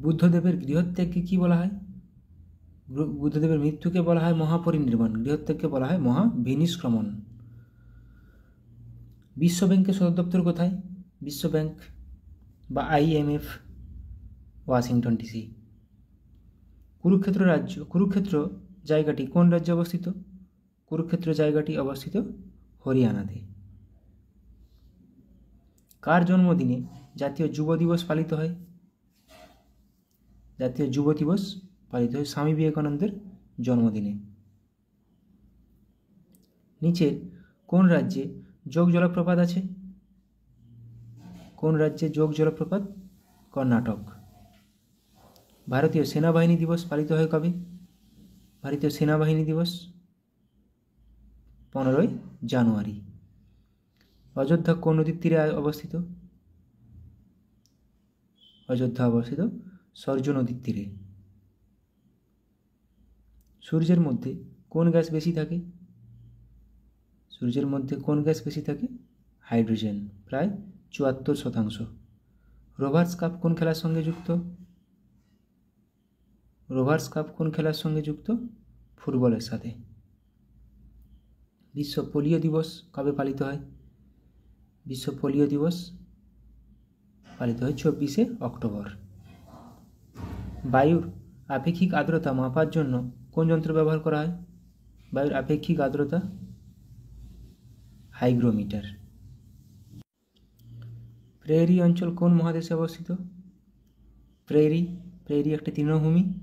বুদ্ধদেবের গৃহত্যাগকে কি বলা হয়? বুদ্ধদেবের মৃত্যুকে বলা হয় মহাপরিনির্বাণ, গৃহত্যাগকে বলা হয় মহাবিনিষ্ক্রমণ। বিশ্ব ব্যাংকের সদর দপ্তর কোথায়? বিশ্ব ব্যাংক বা IMF ওয়াশিংটন ডিসি। কুরুক্ষেত্র জায়গাটি কোন রাজ্যে অবস্থিত? কুরুক্ষেত্র জায়গাটি অবস্থিত হরিয়ানাতে। কার জন্মদিনে জাতীয় যুব দিবস পালিত হয়? জাতীয় যুব দিবস পালিত হয় স্বামী বিবেকানন্দের জন্মদিনে। নিচের কোন রাজ্যে যোগ জলপ্রপাত আছে? কোন রাজ্যে যোগ জলপ্রপাত? কর্ণাটক। ভারতীয় সেনাবাহিনী দিবস পালিত হয় কবে? ভারতীয় সেনাবাহিনী দিবস 15ই জানুয়ারি। অযোধ্যা কোন নদীর তীরে অবস্থিত? অযোধ্যা অবস্থিত সরজু নদীর তীরে। সূর্যের মধ্যে কোন গ্যাস বেশি থাকে? সূর্যের মধ্যে কোন গ্যাস বেশি থাকে? হাইড্রোজেন, প্রায় 74%। রোভার্স কাপ কোন খেলার সঙ্গে যুক্ত? রোভার্স কাপ কোন খেলার সঙ্গে যুক্ত? ফুটবলের সাথে। বিশ্ব পোলিও দিবস কবে পালিত হয়? বিশ্ব পোলিও দিবস পালিত হয় 24শে অক্টোবর। বায়ুর আপেক্ষিক আর্দ্রতা মাপার জন্য কোন যন্ত্র ব্যবহার করা হয়? বায়ুর আপেক্ষিক আর্দ্রতা হাইগ্রোমিটার। প্রেরি অঞ্চল কোন মহাদেশে অবস্থিত? প্রেরি একটি তৃণভূমি,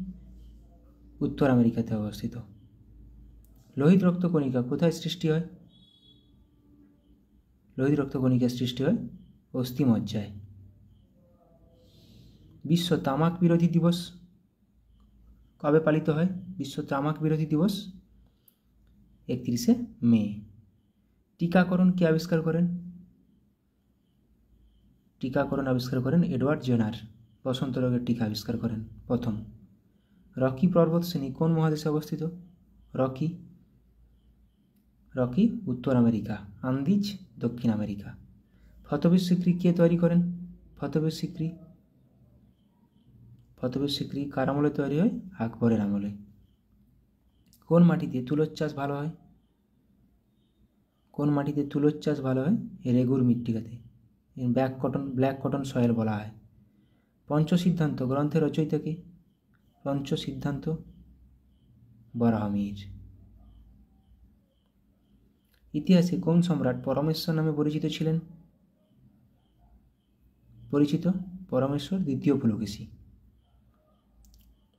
উত্তর আমেরিকাতে অবস্থিত। লোহিত রক্তকণিকা কোথায় সৃষ্টি হয়? লোহিত রক্তকণিকার সৃষ্টি হয় অস্থিমজ্জায়। বিশ্ব তামাক বিরোধী দিবস কবে পালিত হয়? বিশ্ব তামাক বিরোধী দিবস 31শে মে। টিকাকরণ কে আবিষ্কার করেন? টিকাকরণ আবিষ্কার করেন এডওয়ার্ড জেনার। বসন্ত রোগের টিকা আবিষ্কার করেন প্রথম। রকি পর্বত শ্রেণী কোন মহাদেশে অবস্থিত? রকি উত্তর আমেরিকা, আন্দিজ দক্ষিণ আমেরিকা। ফতবেশ সিক্রি কে তৈরি করেন? ফতবেশ সিক্রি কার আমলে তৈরি হয়? আকবরের আমলে। কোন মাটিতে তুলোর চাষ ভালো হয়? কোন মাটিতে তুলোর চাষ ভালো হয়? রেগুর মৃত্তিকাতে, ব্ল্যাক কটন সয়েল বলা হয়। পঞ্চসিদ্ধান্ত গ্রন্থের রচয়িতাকে? পঞ্চসিদ্ধান্ত বরাহমিহির। ইতিহাসে কোন সম্রাট পরমেশ্বর নামে পরিচিত ছিলেন? পরমেশ্বর দ্বিতীয় পুলকেশী।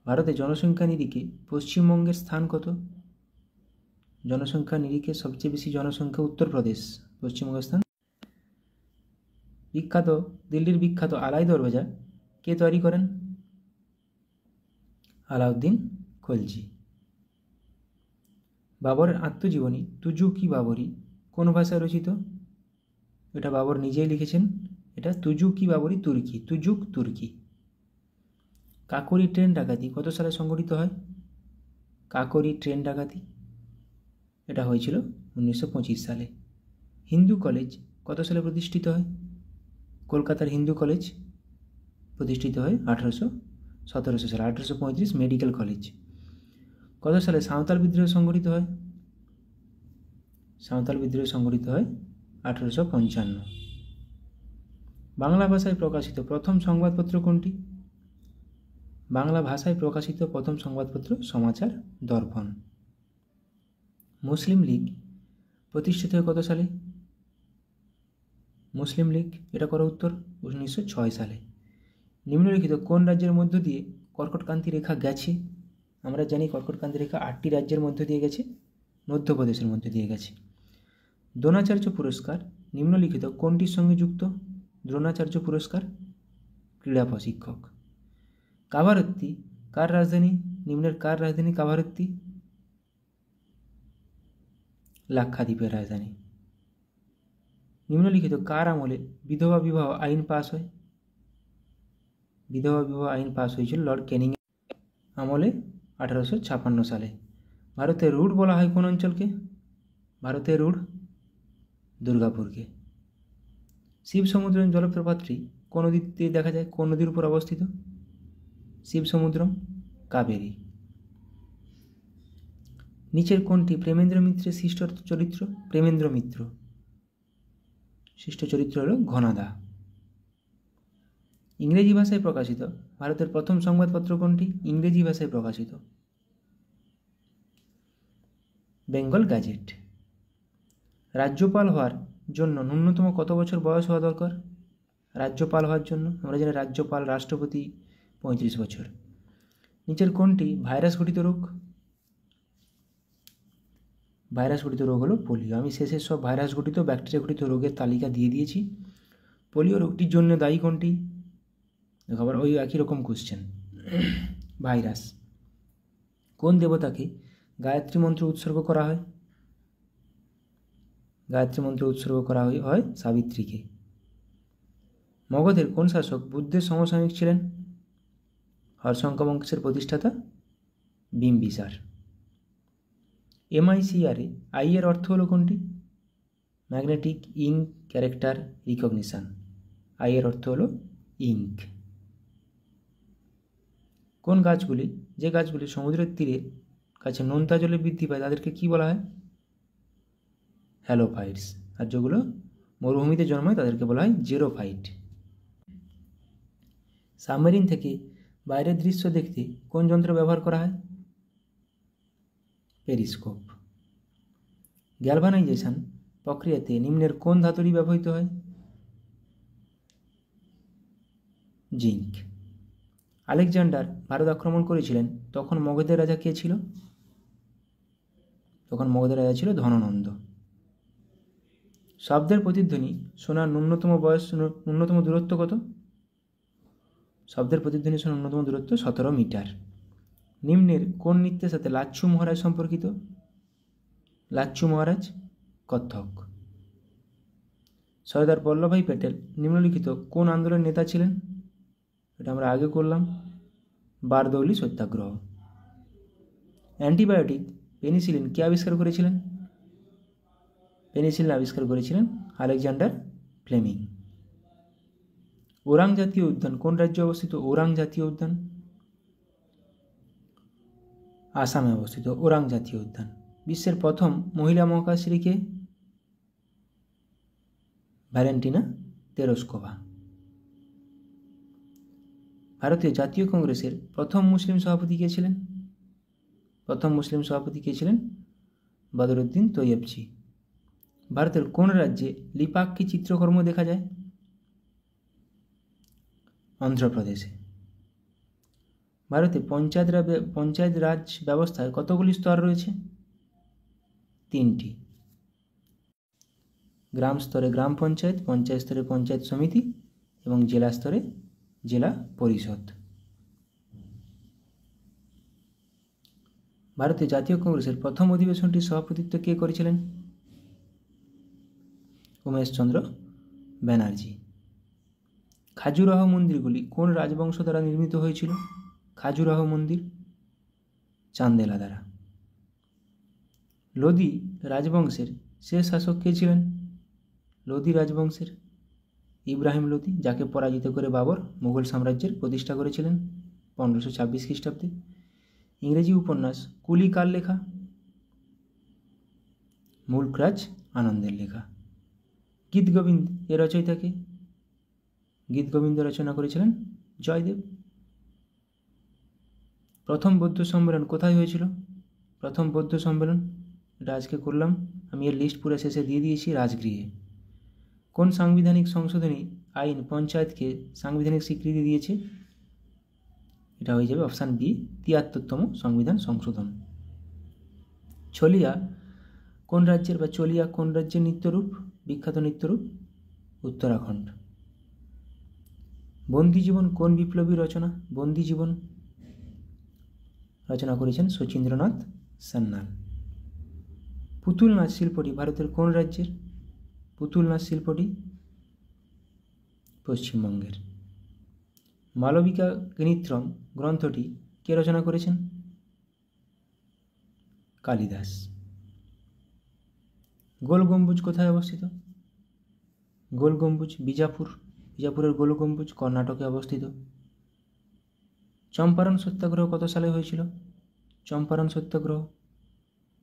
ভারতে জনসংখ্যা নিরিখে পশ্চিমবঙ্গের স্থান কত? জনসংখ্যা নিরিখে সবচেয়ে বেশি জনসংখ্যা উত্তরপ্রদেশ, পশ্চিমবঙ্গের স্থান। দিল্লির বিখ্যাত আলাই দরওয়াজা কে তৈরি করেন? আলাউদ্দিন খলজি। বাবরের আত্মজীবনী তুজুক-ই বাবরি কোন ভাষায় রচিত? এটা বাবর নিজেই লিখেছেন। এটা তুজুক-ই বাবরি তুর্কি। কাকোরি ট্রেন ডাকাতি কত সালে সংঘটিত হয়? কাকোরি ট্রেন ডাকাতি এটা হয়েছিল 1925 সালে। হিন্দু কলেজ কত সালে প্রতিষ্ঠিত হয়? কলকাতার হিন্দু কলেজ প্রতিষ্ঠিত হয় 1817 সালে। 1835 মেডিকেল কলেজ। কত সালে সাঁওতাল বিদ্রোহ সংগঠিত হয়? সাঁওতাল বিদ্রোহ সংগঠিত হয় 1855। বাংলা ভাষায় প্রকাশিত প্রথম সংবাদপত্র কোনটি? বাংলা ভাষায় প্রকাশিত প্রথম সংবাদপত্র সমাচার দর্পণ। মুসলিম লীগ প্রতিষ্ঠিত হয় কত সালে? মুসলিম লীগ, এটা করো উত্তর, 1906 সালে। নিম্নলিখিত কোন রাজ্যের মধ্য দিয়ে কর্কটক্রান্তি রেখা গেছে? আমরা জানি কর্কটক্রান্তি রেখা 8টি রাজ্যের মধ্য দিয়ে গেছে, মধ্যপ্রদেশের মধ্য দিয়ে গেছে। দ্রোণাচার্য পুরস্কার নিম্নলিখিত কোনটির সঙ্গে যুক্ত? দ্রোণাচার্য পুরস্কার ক্রীড়া প্রশিক্ষক। কাভারত্তি কার রাজধানী? নিম্নের কার রাজধানী কাভারত্তি? লাক্ষাদ্বীপের রাজধানী। নিম্নলিখিত কার আমলে বিধবা বিবাহ আইন পাস হয়? বিধবা বিবাহ আইন পাস হয়েছিল লর্ড ক্যানিং আমলে 1856 সালে। ভারতের রুট বলা হয় কোন অঞ্চলকে? ভারতের রুট দুর্গাপুরকে। শিব সমুদ্রম জলপ্রপাতটি কোন নদীতে দেখা যায়? কোন নদীর উপর অবস্থিত? শিব সমুদ্রম কাবেরী। নিচের কোনটি প্রেমেন্দ্র মিত্রের সৃষ্ট চরিত্র? প্রেমেন্দ্র মিত্র সৃষ্ট চরিত্র হল ঘনাদা। ইংরেজি ভাষায় প্রকাশিত ভারতের প্রথম সংবাদপত্র কোনটি? ইংরেজি ভাষায় প্রকাশিত বেঙ্গল গ্যাজেট। রাজ্যপাল হওয়ার জন্য ন্যূনতম কত বছর বয়স হওয়া দরকার? রাজ্যপাল হওয়ার জন্য আমরা জানি রাজ্যপাল রাষ্ট্রপতি 35 বছর। নিচের কোনটি ভাইরাস ঘটিত রোগ? ভাইরাস ঘটিত রোগ হলো পোলিও। আমি শেষে সব ভাইরাস ঘটিত ব্যাকটেরিয়া ঘটিত রোগের তালিকা দিয়ে দিয়েছি। পোলিও রোগটির জন্য দায়ী কোনটি? দেখো আবার ওই একই রকম কোশ্চেন। ভাইরাস। কোন দেবতাকে গায়ত্রী মন্ত্র উৎসর্গ করা হয়? গায়ত্রী মন্ত্র উৎসর্গ করা হয় সাবিত্রীকে। মগধের কোন শাসক বুদ্ধের সমসাময়িক ছিলেন? হর্ষঙ্ক বংশের প্রতিষ্ঠাতা বিম্বিসার। MICRA আই এর অর্থ হলো কোনটি? Magnetic ink character recognition. I এর অর্থ হলো ইঙ্ক। কোন গাছগুলি, যে গাছগুলি সমুদ্রের তীরের কাছে নোনতা জলে বৃদ্ধি পায় তাদেরকে কি বলা হয়? হ্যালোফাইটস। আর যেগুলো মরুভূমিতে জন্মায় তাদেরকে বলা হয় জেরোফাইট। সাবমেরিন থেকে বাইরের দৃশ্য দেখতে কোন যন্ত্র ব্যবহার করা হয়? পেরিস্কোপ। গ্যালভানাইজেশন প্রক্রিয়াতে নিম্নের কোন ধাতুটি ব্যবহৃত হয়? জিঙ্ক। আলেকজান্ডার ভারত আক্রমণ করেছিলেন, তখন মগধের রাজা কে ছিল? তখন মগধের রাজা ছিল ধননন্দ। শব্দের প্রতিধ্বনি শোনার ন্যূনতম দূরত্ব কত? শব্দের প্রতিধ্বনি শোনার ন্যূনতম দূরত্ব 17 মিটার। নিম্নের কোন নৃত্যের সাথে লাচ্ছু মহারাজ সম্পর্কিত? লাচ্ছু মহারাজ কত্থক। সর্দার বল্লভভাই প্যাটেল নিম্নলিখিত কোন আন্দোলনের নেতা ছিলেন? এটা আমরা আগে করলাম, বারদৌলি সত্যাগ্রহ। অ্যান্টিবায়োটিক পেনিসিলিন কে আবিষ্কার করেছিলেন? পেনিসিলিন আবিষ্কার করেছিলেন আলেকজান্ডার ফ্লেমিং। ওরাং জাতীয় উদ্যান কোন রাজ্যে অবস্থিত? ওরাং জাতীয় উদ্যান আসামে অবস্থিত। ওরাং জাতীয় উদ্যান। বিশ্বের প্রথম মহিলা মহাকাশচারী কে? ভ্যালেন্টিনা তেরস্কোভা। ভারতীয় জাতীয় কংগ্রেসের প্রথম মুসলিম সভাপতি কে ছিলেন? প্রথম মুসলিম সভাপতি কে ছিলেন? বদরুদ্দিন তৈয়বজি। ভারতের কোন রাজ্যে লিপাক্কি চিত্রকর্ম দেখা যায়? অন্ধ্রপ্রদেশে। ভারতে পঞ্চায়েত রাজ ব্যবস্থায় কতগুলি স্তর রয়েছে? 3টি। গ্রাম স্তরে গ্রাম পঞ্চায়েত, পঞ্চায়েত স্তরে পঞ্চায়েত সমিতি এবং জেলা স্তরে জেলা পরিষদ। ভারতীয় জাতীয় কংগ্রেসের প্রথম অধিবেশনটির সভাপতিত্ব কে করেছিলেন? উমেশচন্দ্র ব্যানার্জি। খাজুরাহ মন্দিরগুলি কোন রাজবংশ দ্বারা নির্মিত হয়েছিল? খাজুরাহ মন্দির চান্দেলা দ্বারা। লোদি রাজবংশের শেষ শাসক কে ছিলেন? লোদি রাজবংশের ইব্রাহিম লোদি, যাকে পরাজিত করে বাবর মুঘল সাম্রাজ্যের প্রতিষ্ঠা করেছিলেন 1526 খ্রিস্টাব্দে। ইংরেজি উপন্যাস কুলি কার লেখা? মুলকরাজ আনন্দের লেখা। গীতগোবিন্দ এর রচয়িতাকে? গীতগোবিন্দ রচনা করেছিলেন জয়দেব। প্রথম বৌদ্ধ সম্মেলন কোথায় হয়েছিল? প্রথম বৌদ্ধ সম্মেলন, এটা আজকে করলাম আমি, এর লিস্ট পুরো শেষে দিয়ে দিয়েছি, রাজগৃহে। কোন সাংবিধানিক সংশোধনী আইন পঞ্চায়েতকে সাংবিধানিক স্বীকৃতি দিয়েছে? এটা হয়ে যাবে অপশান বি, ৭৩তম সংবিধান সংশোধন। ছলিয়া কোন রাজ্যের, বা চলিয়া কোন রাজ্যের নৃত্যরূপ, বিখ্যাত নৃত্যরূপ? উত্তরাখণ্ড। বন্দিজীবন কোন বিপ্লবী রচনা? বন্দিজীবন রচনা করেছেন শচীন্দ্রনাথ সান্যাল। পুতুল নাচ শিল্পটি ভারতের কোন রাজ্যের? পুতুল নাচ শিল্পটি পশ্চিমবঙ্গের। মালবিকা ত্রিনেত্রম গ্রন্থটি কে রচনা করেছেন? কালিদাস। গোল গম্বুজ কোথায় অবস্থিত? গোল গম্বুজ বিজাপুর, বিজাপুরের গোল গম্বুজ কর্ণাটকে অবস্থিত। চম্পারণ সত্যাগ্রহ কত সালে হয়েছিল? চম্পারণ সত্যাগ্রহ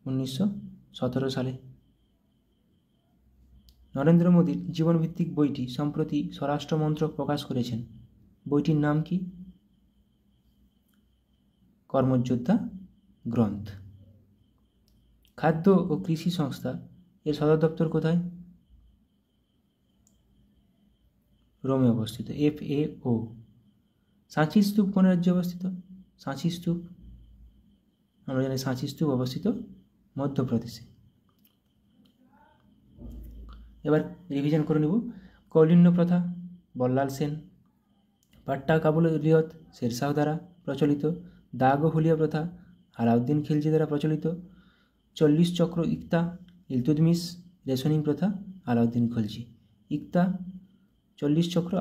1917 সালে। নরেন্দ্র মোদীর জীবনভিত্তিক বইটি সম্প্রতি স্বরাষ্ট্র মন্ত্রক প্রকাশ করেছেন, বইটির নাম কি? কর্মযোদ্ধা গ্রন্থ। খাদ্য ও কৃষি সংস্থা এর সদর দপ্তর কোথায়? রোমে অবস্থিত, FAO। সাঁচি স্তূপ কোন রাজ্যে অবস্থিত? সাঁচি স্তূপ, আমরা জানি সাঁচি স্তূপ অবস্থিত মধ্যপ্রদেশে। এবার রিভিশন করে নেব। কৌলিন্য প্রথা বল্লাল সেন। পাট্টা কাবুলিয়ত শেরশাহ দ্বারা প্রচলিত। দাগ ও হুলিয়া প্রথা আলাউদ্দিন খিলজি দ্বারা প্রচলিত। 40 চক্র ইকতা ইলতুৎমিশ। রেশনিং প্রথা আলাউদ্দিন খিলজি। ইকতা 40 চক্র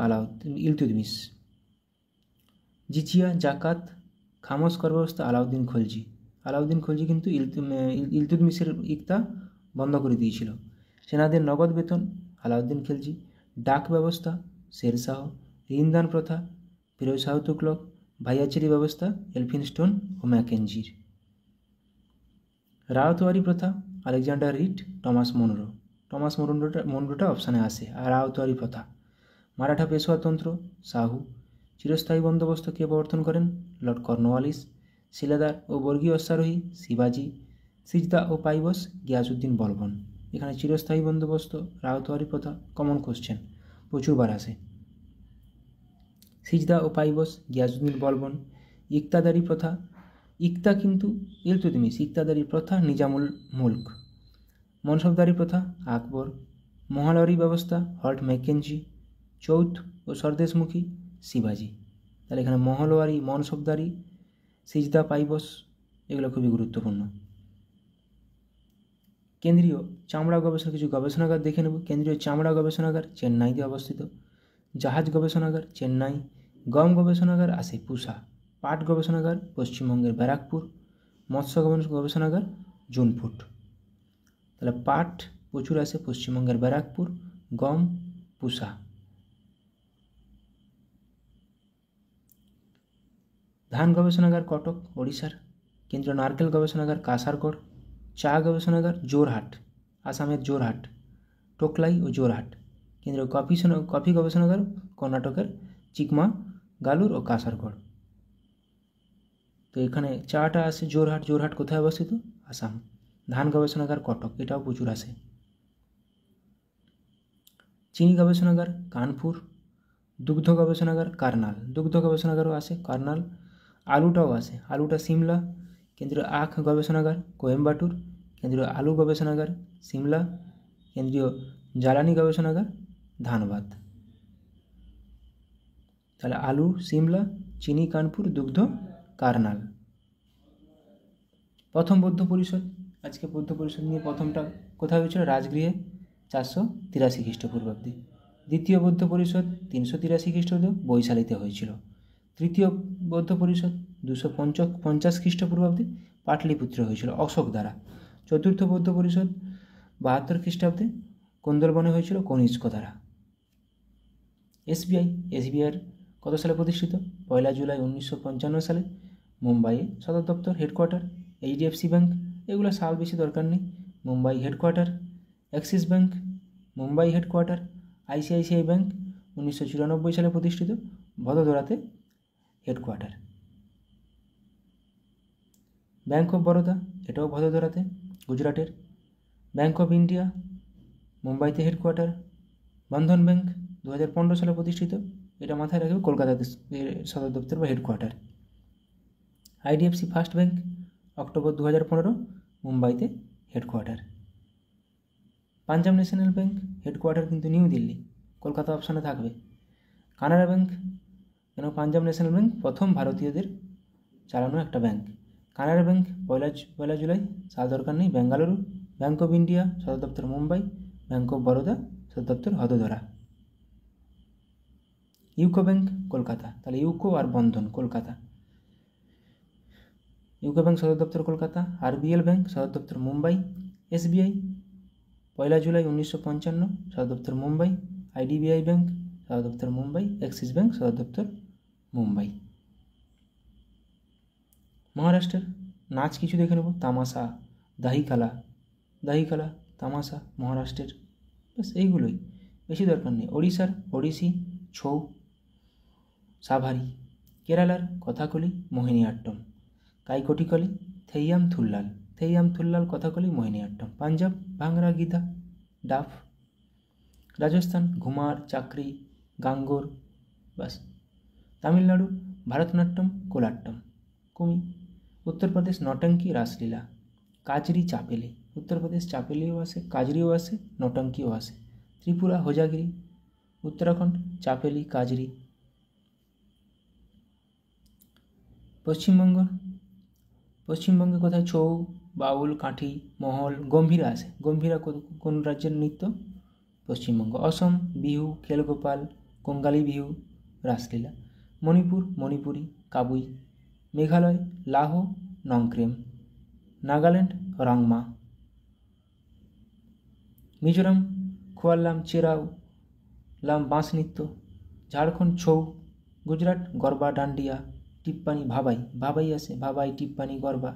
ইলতুৎমিশ। জিজিয়া জাকাত খামোশ কর ব্যবস্থা আলাউদ্দিন খিলজি। আলাউদ্দিন খিলজি কিন্তু ইলতুৎমিশের ইকতা বন্ধ করে দিয়েছিল। সেনাদের নগদ বেতন আলাউদ্দিন খিলজি। ডাক ব্যবস্থা শেরশাহ। ঋণদান প্রথা ফিরোজ শাহ তুগলক। ভাইয়াচেরি ব্যবস্থা এলফিনস্টোন ও ম্যাকেঞ্জির। রাওতওয়ারি প্রথা Alexander Read, Thomas Munro. Thomas মনরোটা অপশানে আসে। আর রাওতওয়ারি প্রথা। মারাঠা পেশোয়াতন্ত্র শাহু। চিরস্থায়ী বন্দোবস্ত কে প্রবর্তন করেন? Lord Cornwallis. শিলাদার ও বর্গীয় অশ্বারোহী শিবাজি। সিজদা ও পাইবস গিয়াসউদ্দিন বলবন। এখানে চিরস্থায়ী বন্দোবস্ত, রাওতওয়ারি প্রথা কমন কোশ্চেন, প্রচুরবার আসে। সিজদা ও পাইবস গিয়াসউদ্দিন বলবন। ইকতাদারি প্রথা, ইকতা কিন্তু ইলতুৎমিশ, ইকতাদারি প্রথা নিজামুল মুলক। মনসবদারি প্রথা আকবর। মহালরি ব্যবস্থা হল্ট ম্যাকেঞ্জি। চৌথ ও স্বদেশমুখী শিবাজি। তাহলে এখানে মহলওয়ারি, মনসবদারি, সিজদা, পাইবস এগুলো খুবই গুরুত্বপূর্ণ। কেন্দ্রীয় চামড়া গবেষণা, কিছু গবেষণাগার দেখে নেব। কেন্দ্রীয় চামড়া গবেষণাগার চেন্নাইতে অবস্থিত। জাহাজ গবেষণাগার চেন্নাই। গম গবেষণাগার আসে পুসা। পাট গবেষণাগার পশ্চিমবঙ্গের ব্যারাকপুর। মৎস্য গবেষণাগার জুনপুট। তাহলে পাট প্রচুর আসে পশ্চিমবঙ্গের ব্যারাকপুর, গম পুসা। ধান গবেষণাগার কটক ওড়িশার। কেন্দ্রীয় নারকেল গবেষণাগার কাসারগড়। চা গবেষণাগার জোরহাট, আসামের জোরহাট, টোকলাই ও জোরহাট। কেন্দ্রীয় কফি গবেষণাগার কর্ণাটকের চিকমাগালুর ও কাসারগড়। তো এখানে চাটা আসে জোরহাট। জোরহাট কোথায় অবস্থিত? আসাম। ধান গবেষণাগার কটক, এটাও প্রচুর আসে। চিনি গবেষণাগার কানপুর। দুগ্ধ গবেষণাগার কার্নাল। দুগ্ধ গবেষণাগারও আসে কার্নাল। আলুটাও আসে, আলুটা সিমলা। কেন্দ্রীয় আখ গবেষণাগার কোয়েম্বাটুর। কেন্দ্রীয় আলু গবেষণাগার সিমলা। কেন্দ্রীয় জ্বালানি গবেষণাগার ধানবাদ। তাহলে আলু সিমলা, চিনি কানপুর, দুগ্ধ কার্নাল। প্রথম বৌদ্ধ পরিষদ, আজকে বৌদ্ধ পরিষদ নিয়ে প্রথমটা কোথায় হয়েছিল? রাজগৃহে 483 খ্রিস্টপূর্বাব্দে। দ্বিতীয় বৌদ্ধ পরিষদ 383 খ্রিস্টাব্দ বৈশালীতে হয়েছিল। তৃতীয় বৌদ্ধ পরিষদ 250 খ্রিস্টপূর্বাব্দে পাটলিপুত্রে হয়েছিল অশোক দ্বারা। চতুর্থ বৌদ্ধ পরিষদ 72 খ্রিস্টাব্দে কুন্দলবনে হয়েছিল কনিষ্ক দ্বারা। এসবিআই কত সালে প্রতিষ্ঠিত? 1 জুলাই 1955 সালে মুম্বাইয়ে সদর দপ্তর হেডকোয়ার্টার। এইচডিএফসি ব্যাঙ্ক, এগুলো সাল বেশি দরকার নেই, Mumbai headquarter. Axis bank Mumbai headquarter. ICICI bank 1994 সালে প্রতিষ্ঠিত, ভদোদরাতে হেডকোয়ার্টার। ব্যাঙ্ক অফ বরোদা, এটাও ভদোদরাতে, গুজরাটের। ব্যাঙ্ক অফ ইন্ডিয়া মুম্বাইতে হেডকোয়ার্টার। বন্ধন ব্যাঙ্ক 2015 সালে প্রতিষ্ঠিত, এটা মাথায় রাখবে, কলকাতাতে সদর দপ্তর বা headquarter. IDFC first bank October 2015, মুম্বাইতে headquarter. Punjab national bank headquarter কিন্তু নিউ দিল্লি, কলকাতা অপশানে থাকবে। কানাড়া ব্যাঙ্ক, কেন পাঞ্জাব ন্যাশনাল ব্যাঙ্ক প্রথম ভারতীয়দের চালানো একটা ব্যাঙ্ক। কানাড়া ব্যাঙ্ক 1 জুলাই, সাল দরকার নেই, বেঙ্গালুরু। ব্যাঙ্ক অফ ইন্ডিয়া সদর দপ্তর মুম্বাই। ব্যাঙ্ক অফ বরোদা সদর দপ্তর ভদোদরা। ইউকো ব্যাঙ্ক কলকাতা, তাহলে ইউকো আর বন্ধন কলকাতা। ইউকো ব্যাঙ্ক সদর দপ্তর কলকাতা। আরবিএল ব্যাঙ্ক সদর দপ্তর মুম্বাই। এসবিআই 1 জুলাই 1955, সদর দপ্তর মুম্বাই। আইডিবিআই ব্যাঙ্ক সদর দপ্তর মুম্বাই। অ্যাক্সিস ব্যাঙ্ক সদর দপ্তর মুম্বাই। মহারাষ্ট্রের নাচ কিছু দেখে নেব। তামাশা, দাহিকালা, তামাশা মহারাষ্ট্রের, ব্যাস এইগুলোই, বেশি দরকার নেই। ওড়িশার ওড়িশি, ছৌ, সাভারি। কেরালার কথাকলি, মোহিনীআট্টম। কাইকোটিকলি, থেইয়াম থুল্লাল, কথাকলি, মোহিনীআট্টম। পাঞ্জাব ভাংরা, গীতা, ডাফ। রাজস্থান ঘুমার, চাকরি, গাঙ্গোর, বাস। তামিলনাড়ু ভারতনাট্যম, কোলাট্টম, কুমি। উত্তরপ্রদেশ নটঙ্কি, রাসলীলা। কাজরি, চাপেলি, উত্তরপ্রদেশ চাপেলিও আসে, কাজরিও আসে, নটঙ্কিও আসে। ত্রিপুরা হোজাগিরি। উত্তরাখণ্ড চাপেলি, কাজরি। পশ্চিমবঙ্গে কোথায় ছৌ, বাউল, কাঠি, মহল, গম্ভীরা আসে। গম্ভীরা কোন রাজ্যের নৃত্য? পশ্চিমবঙ্গ। অসম বিহু, খেলগোপাল, কঙ্গালী বিহু, রাসলীলা। মণিপুর মণিপুরি, কাবুই। মেঘালয় লাহো, নংক্রেম। নাগাল্যান্ড রাংমা। মিজোরাম খোয়াল্লাম, চেরাও লাম, বাঁশ নৃত্য। ঝাড়খণ্ড ছৌ। গুজরাট গরবা, ডান্ডিয়া, টিপ্পানি, ভাবাই আসে, ভাবাই, টিপ্পানি, গরবা।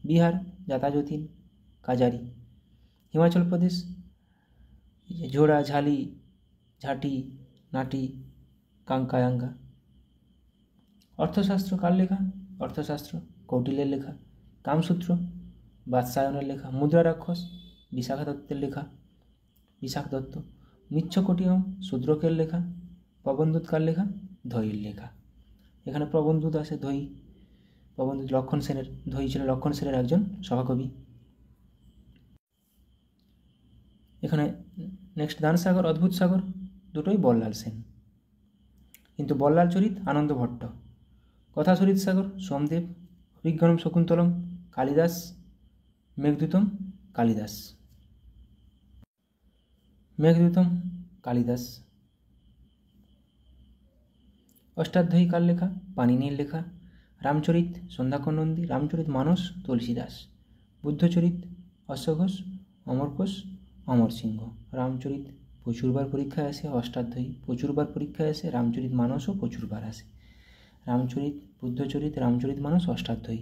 বিহার জাতাজতিন, কাজারি। হিমাচল প্রদেশ ঝোড়া, ঝালি, ঝাঁটি, নাটি, কাঙ্কায়াঙ্গা। অর্থশাস্ত্র কার লেখা? অর্থশাস্ত্র কৌটিল্যের লেখা। কামসূত্র বাৎসায়নের লেখা। মুদ্রা রাক্ষস বিশাখা দত্তের লেখা, বিশাখ দত্ত। মিচ্ছকটিয়ম শূদ্রকের লেখা। প্রবন্ধুত কার লেখা? ধৈর লেখা। এখানে প্রবন্ধুত আসে ধৈ, প্রবন্ধুত লক্ষণ সেনের, ধৈ ছিল লক্ষণ সেনের একজন সভাকবি। এখানে নেক্সট দানসাগর, অদ্ভুত সাগর, দুটোই বল্লাল সেন, কিন্তু বল্লাল চরিত আনন্দ ভট্ট। কথাচরিত সাগর সোমদেব। অভিজ্ঞানম শকুন্তলম কালিদাস। মেঘদূতম কালিদাস। অষ্টাধ্যায়ী কার লেখা? পাণিনির লেখা। রামচরিত সন্ধ্যাকর নন্দী। রামচরিত মানস তুলসীদাস। বুদ্ধচরিত অশ্বঘোষ, অমরকোষ, অমর সিংহ। রামচরিত প্রচুরবার পরীক্ষায় আসে, অষ্টাধ্যায়ী প্রচুরবার পরীক্ষায় আসে, রামচরিত মানসও প্রচুরবার আসে। রামচরিত, বুদ্ধচরিত, রামচরিত মানস, অষ্টাধ্যায়ী।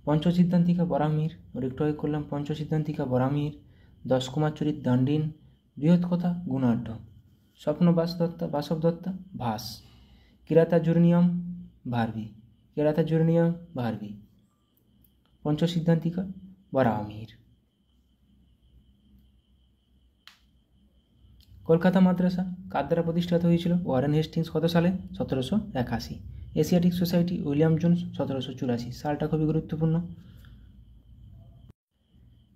পঞ্চসিদ্ধান্তিকা বরাহমিহির, একটু আগে করলাম পঞ্চসিদ্ধান্তিকা বরাহমিহির। 10 কুমার চরিত দাণ্ডিন। বৃহৎ কথা গুণাঢ্য। স্বপ্ন বাসব দত্তা ভাস। কিরাতাজুর্নিয়ম ভারভি। পঞ্চসিদ্ধান্তিকা বরাহমিহির। কলকাতা মাদ্রাসা কার দ্বারা প্রতিষ্ঠিত হয়েছিল? Warren Hastings. কত সালে? 1781। Asiatic society William Jones 1784। সালটা খুবই গুরুত্বপূর্ণ।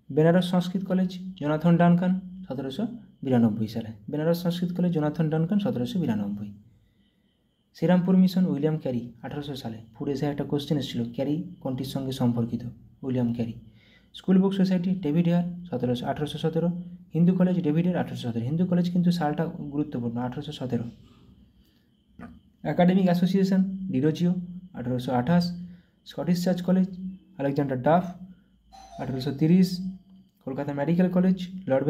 Benares Sanskrit college Jonathan Duncan 1792 সালে। Benares Sanskrit college Jonathan Duncan 1792। Serampore mission William Carey 1800 সালে। ফুড এসে একটা কোশ্চেন এসেছিল, ক্যারি কোনটির সঙ্গে সম্পর্কিত? William Carey. School book society David Hare 1817। Hindu college David Hare 1817। Hindu college কিন্তু সালটা গুরুত্বপূর্ণ, 1817। Academic association Derozio 1828। Scottish church college Alexander Duff 1830। Kolkata medical college lord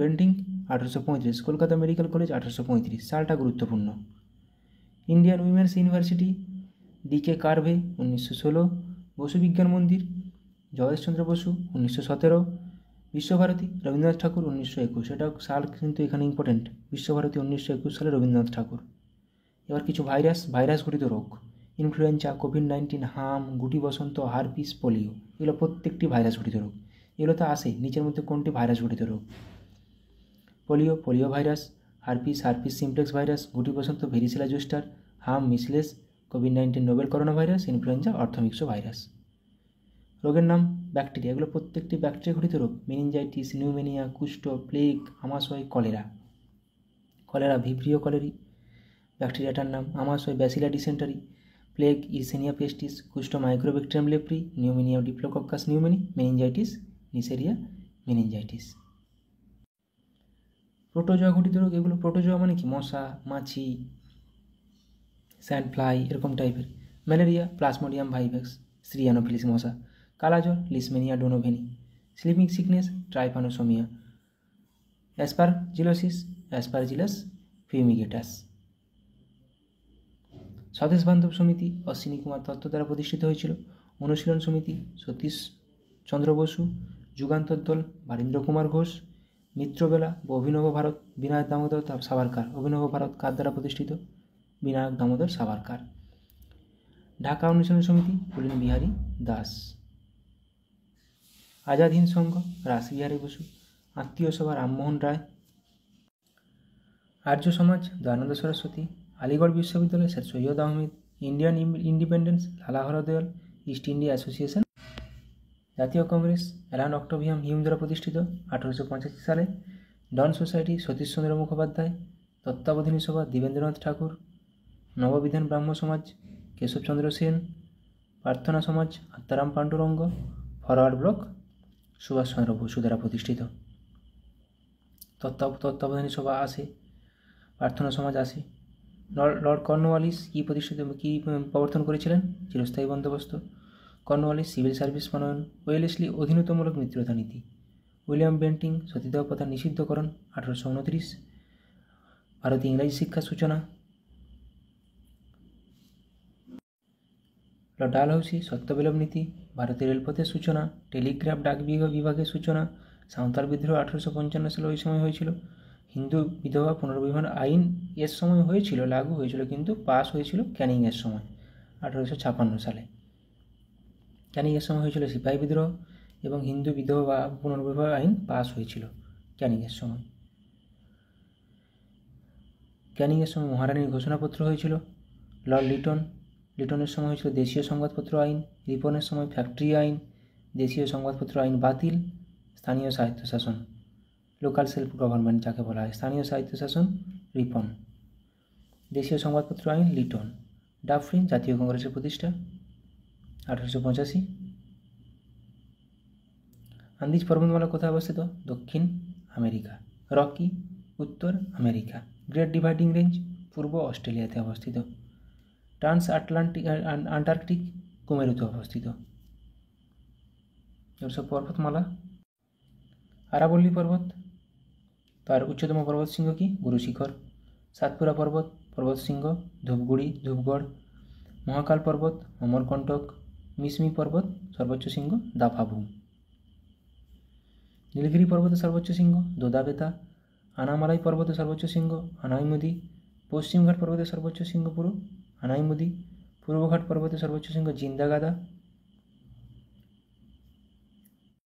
Bentinck 1835, Kolkata medical college 1835, সালটা গুরুত্বপূর্ণ। Indian women's university DK Karve 1916, Bose Vigyan Mandir Jagadish Chandra Basu 1917, Visva Bharati Rabindranath ঠাকুর 1921, এটা সাল কিন্তু এখানে ইম্পর্টেন্ট, বিশ্বভারতী 1921 সালে রবীন্দ্রনাথ ঠাকুর। এবার কিছু ভাইরাস ঘটিত রোগ, ইনফ্লুয়েঞ্জা, কোভিড-19, হাম, গুটি বসন্ত, হারপিস, পোলিও, এগুলো প্রত্যেকটি ভাইরাস ঘটিত রোগ। এগুলো তো আসে, নিচের মধ্যে কোনটি ভাইরাস ঘটিত রোগ? Polio virus, herpes simplex virus, গুটি বসন্ত ভেরিসেলা জোস্টার, হাম মিসলেস, কোভিড-19 novel corona virus, influenza orthomyxo virus. রোগের নাম ব্যাকটেরিয়া, এগুলো প্রত্যেকটি ব্যাকটেরিয়া ঘটিত রোগ, মেনিনজাইটিস, নিউমোনিয়া, কুষ্ঠ, প্লেগ, আমাশয়, কলেরা ভিব্রিও কলেরি ব্যাকটেরিয়াটার নাম, আমাশয় bacillary dysentery, plague yersinia pestis, কুষ্ঠ mycobacterium leprae, pneumonia diplococcus pneumoniae, meningitis neisseria meningitidis. Protozoa ঘটিত রোগ, এগুলো প্রোটোজোয়া মানে কি? মশা, মাছি, স্যান্ড ফ্লাই এরকম টাইপের। ম্যালেরিয়া প্লাজমোডিয়াম ভাইভ্যাক্স, শ্রিয়ানোফিলিস মশা। কালাজ্বর leishmania donovani. Sleeping sickness trypanosomiasis. Aspergillus fumigatus. Swadesh Bandhab সমিতি অশ্বিনী কুমার দত্ত দ্বারা প্রতিষ্ঠিত হয়েছিল। অনুশীলন সমিতি সতীশ চন্দ্র বসু। যুগান্তর দল বারীন্দ্র কুমার ঘোষ। মিত্রবেলা বা অভিনব ভারত বিনায়ক দামোদর সাভারকার। অভিনব ভারত কার দ্বারা প্রতিষ্ঠিত? বিনায়ক দামোদর সাভারকার। ঢাকা অনুশীলন সমিতি পুলিন বিহারী দাস। আজাদ হিন্দ সংঘ রাসবিহারী বসু। আত্মীয় সভা রামমোহন রায়। আর্য সমাজ দয়ানন্দ সরস্বতী। আলিগড় বিশ্ববিদ্যালয় sir Syed Ahmed. Indian independence লালা হরদয়াল। East India association. জাতীয় কংগ্রেস অ্যালান অক্টোভিয়াম হিউম দ্বারা প্রতিষ্ঠিত 1885 সালে। ডন সোসাইটি সতীশচন্দ্র মুখোপাধ্যায়। তত্ত্বাবধানী সভা দেবেন্দ্রনাথ ঠাকুর। নববিধান ব্রাহ্ম সমাজ কেশবচন্দ্র সেন। প্রার্থনা সমাজ আত্মারাম পাণ্ডুরঙ্গ। ফরওয়ার্ড ব্লক সুভাষচন্দ্র বসু দ্বারা প্রতিষ্ঠিত। তত্ত্বাবধানী সভা আসে, প্রার্থনা সমাজ আসে। লর্ড কর্নওয়ালিস কী প্রবর্তন করেছিলেন? চিরস্থায়ী বন্দোবস্ত। কর্নওয়ালিস সিভিল সার্ভিস প্রণয়ন। ওয়েলেসলি অধীনতামূলক মিত্রতা নীতি। উইলিয়াম বেন্টিং সতীদাহ প্রথা নিষিদ্ধকরণ 1829। ভারতে ইংরাজি শিক্ষার সূচনা। লর্ড ডালহৌসি সত্যবিলোপ নীতি। ভারতের রেলপথের সূচনা। টেলিগ্রাফ ডাক বিভাগের সূচনা। সাঁওতাল বিদ্রোহ 1855 সালে ওই সময় হয়েছিল। হিন্দু বিধবা পুনর্বিবাহ আইন এর সময় হয়েছিল, লাগু হয়েছিল, কিন্তু পাস হয়েছিল ক্যানিংয়ের সময় 1856 সালে। ক্যানিংয়ের সময় হয়েছিল সিপাহী বিদ্রোহ এবং হিন্দু বিধবা পুনর্বিবাহ আইন পাস হয়েছিল ক্যানিংয়ের সময়। ক্যানিংয়ের সময় মহারানীর ঘোষণাপত্র হয়েছিল। লর্ড লিটনের সময় হয়েছিল দেশীয় সংবাদপত্র আইন। রিপনের সময় ফ্যাক্টরি আইন। দেশীয় সংবাদপত্র আইন বাতিল। স্থানীয় স্বায়ত্তশাসন লোকাল সেলফ গভর্নমেন্ট যাকে বলা হয়, স্থানীয় স্বায়ত্তশাসন রিপন। দেশীয় সংবাদপত্র আইন লিটন। ডাফরিন জাতীয় কংগ্রেসের প্রতিষ্ঠা 1885। আন্দিজ পর্বতমালা কোথায় অবস্থিত? দক্ষিণ আমেরিকা। রকি উত্তর আমেরিকা। গ্রেট ডিভাইডিং রেঞ্জ পূর্ব অস্ট্রেলিয়াতে অবস্থিত। ট্রান্স আন্টার্কটিক কুমেরুতে অবস্থিত। সব পর্বতমালা। আরাবল্লী পর্বত, তার উচ্চতম পর্বত শৃঙ্গ কি? গুরু শিখর। সাতপুরা পর্বত শৃঙ্গ ধূপগড়। মহাকাল পর্বত অমরকণ্টক। মিসমি পর্বত সর্বোচ্চ শৃঙ্গ দাফাবু। নীলগিরি পর্বতের সর্বোচ্চ শৃঙ্গ দোদাবেতা। আনামালাই পর্বতের সর্বোচ্চ শৃঙ্গ আনাইমুদি। পশ্চিমঘাট পর্বতের সর্বোচ্চ শৃঙ্গ আনাইমুদি। পূর্বঘাট পর্বতের সর্বোচ্চ শৃঙ্গ জিন্দাগাদা।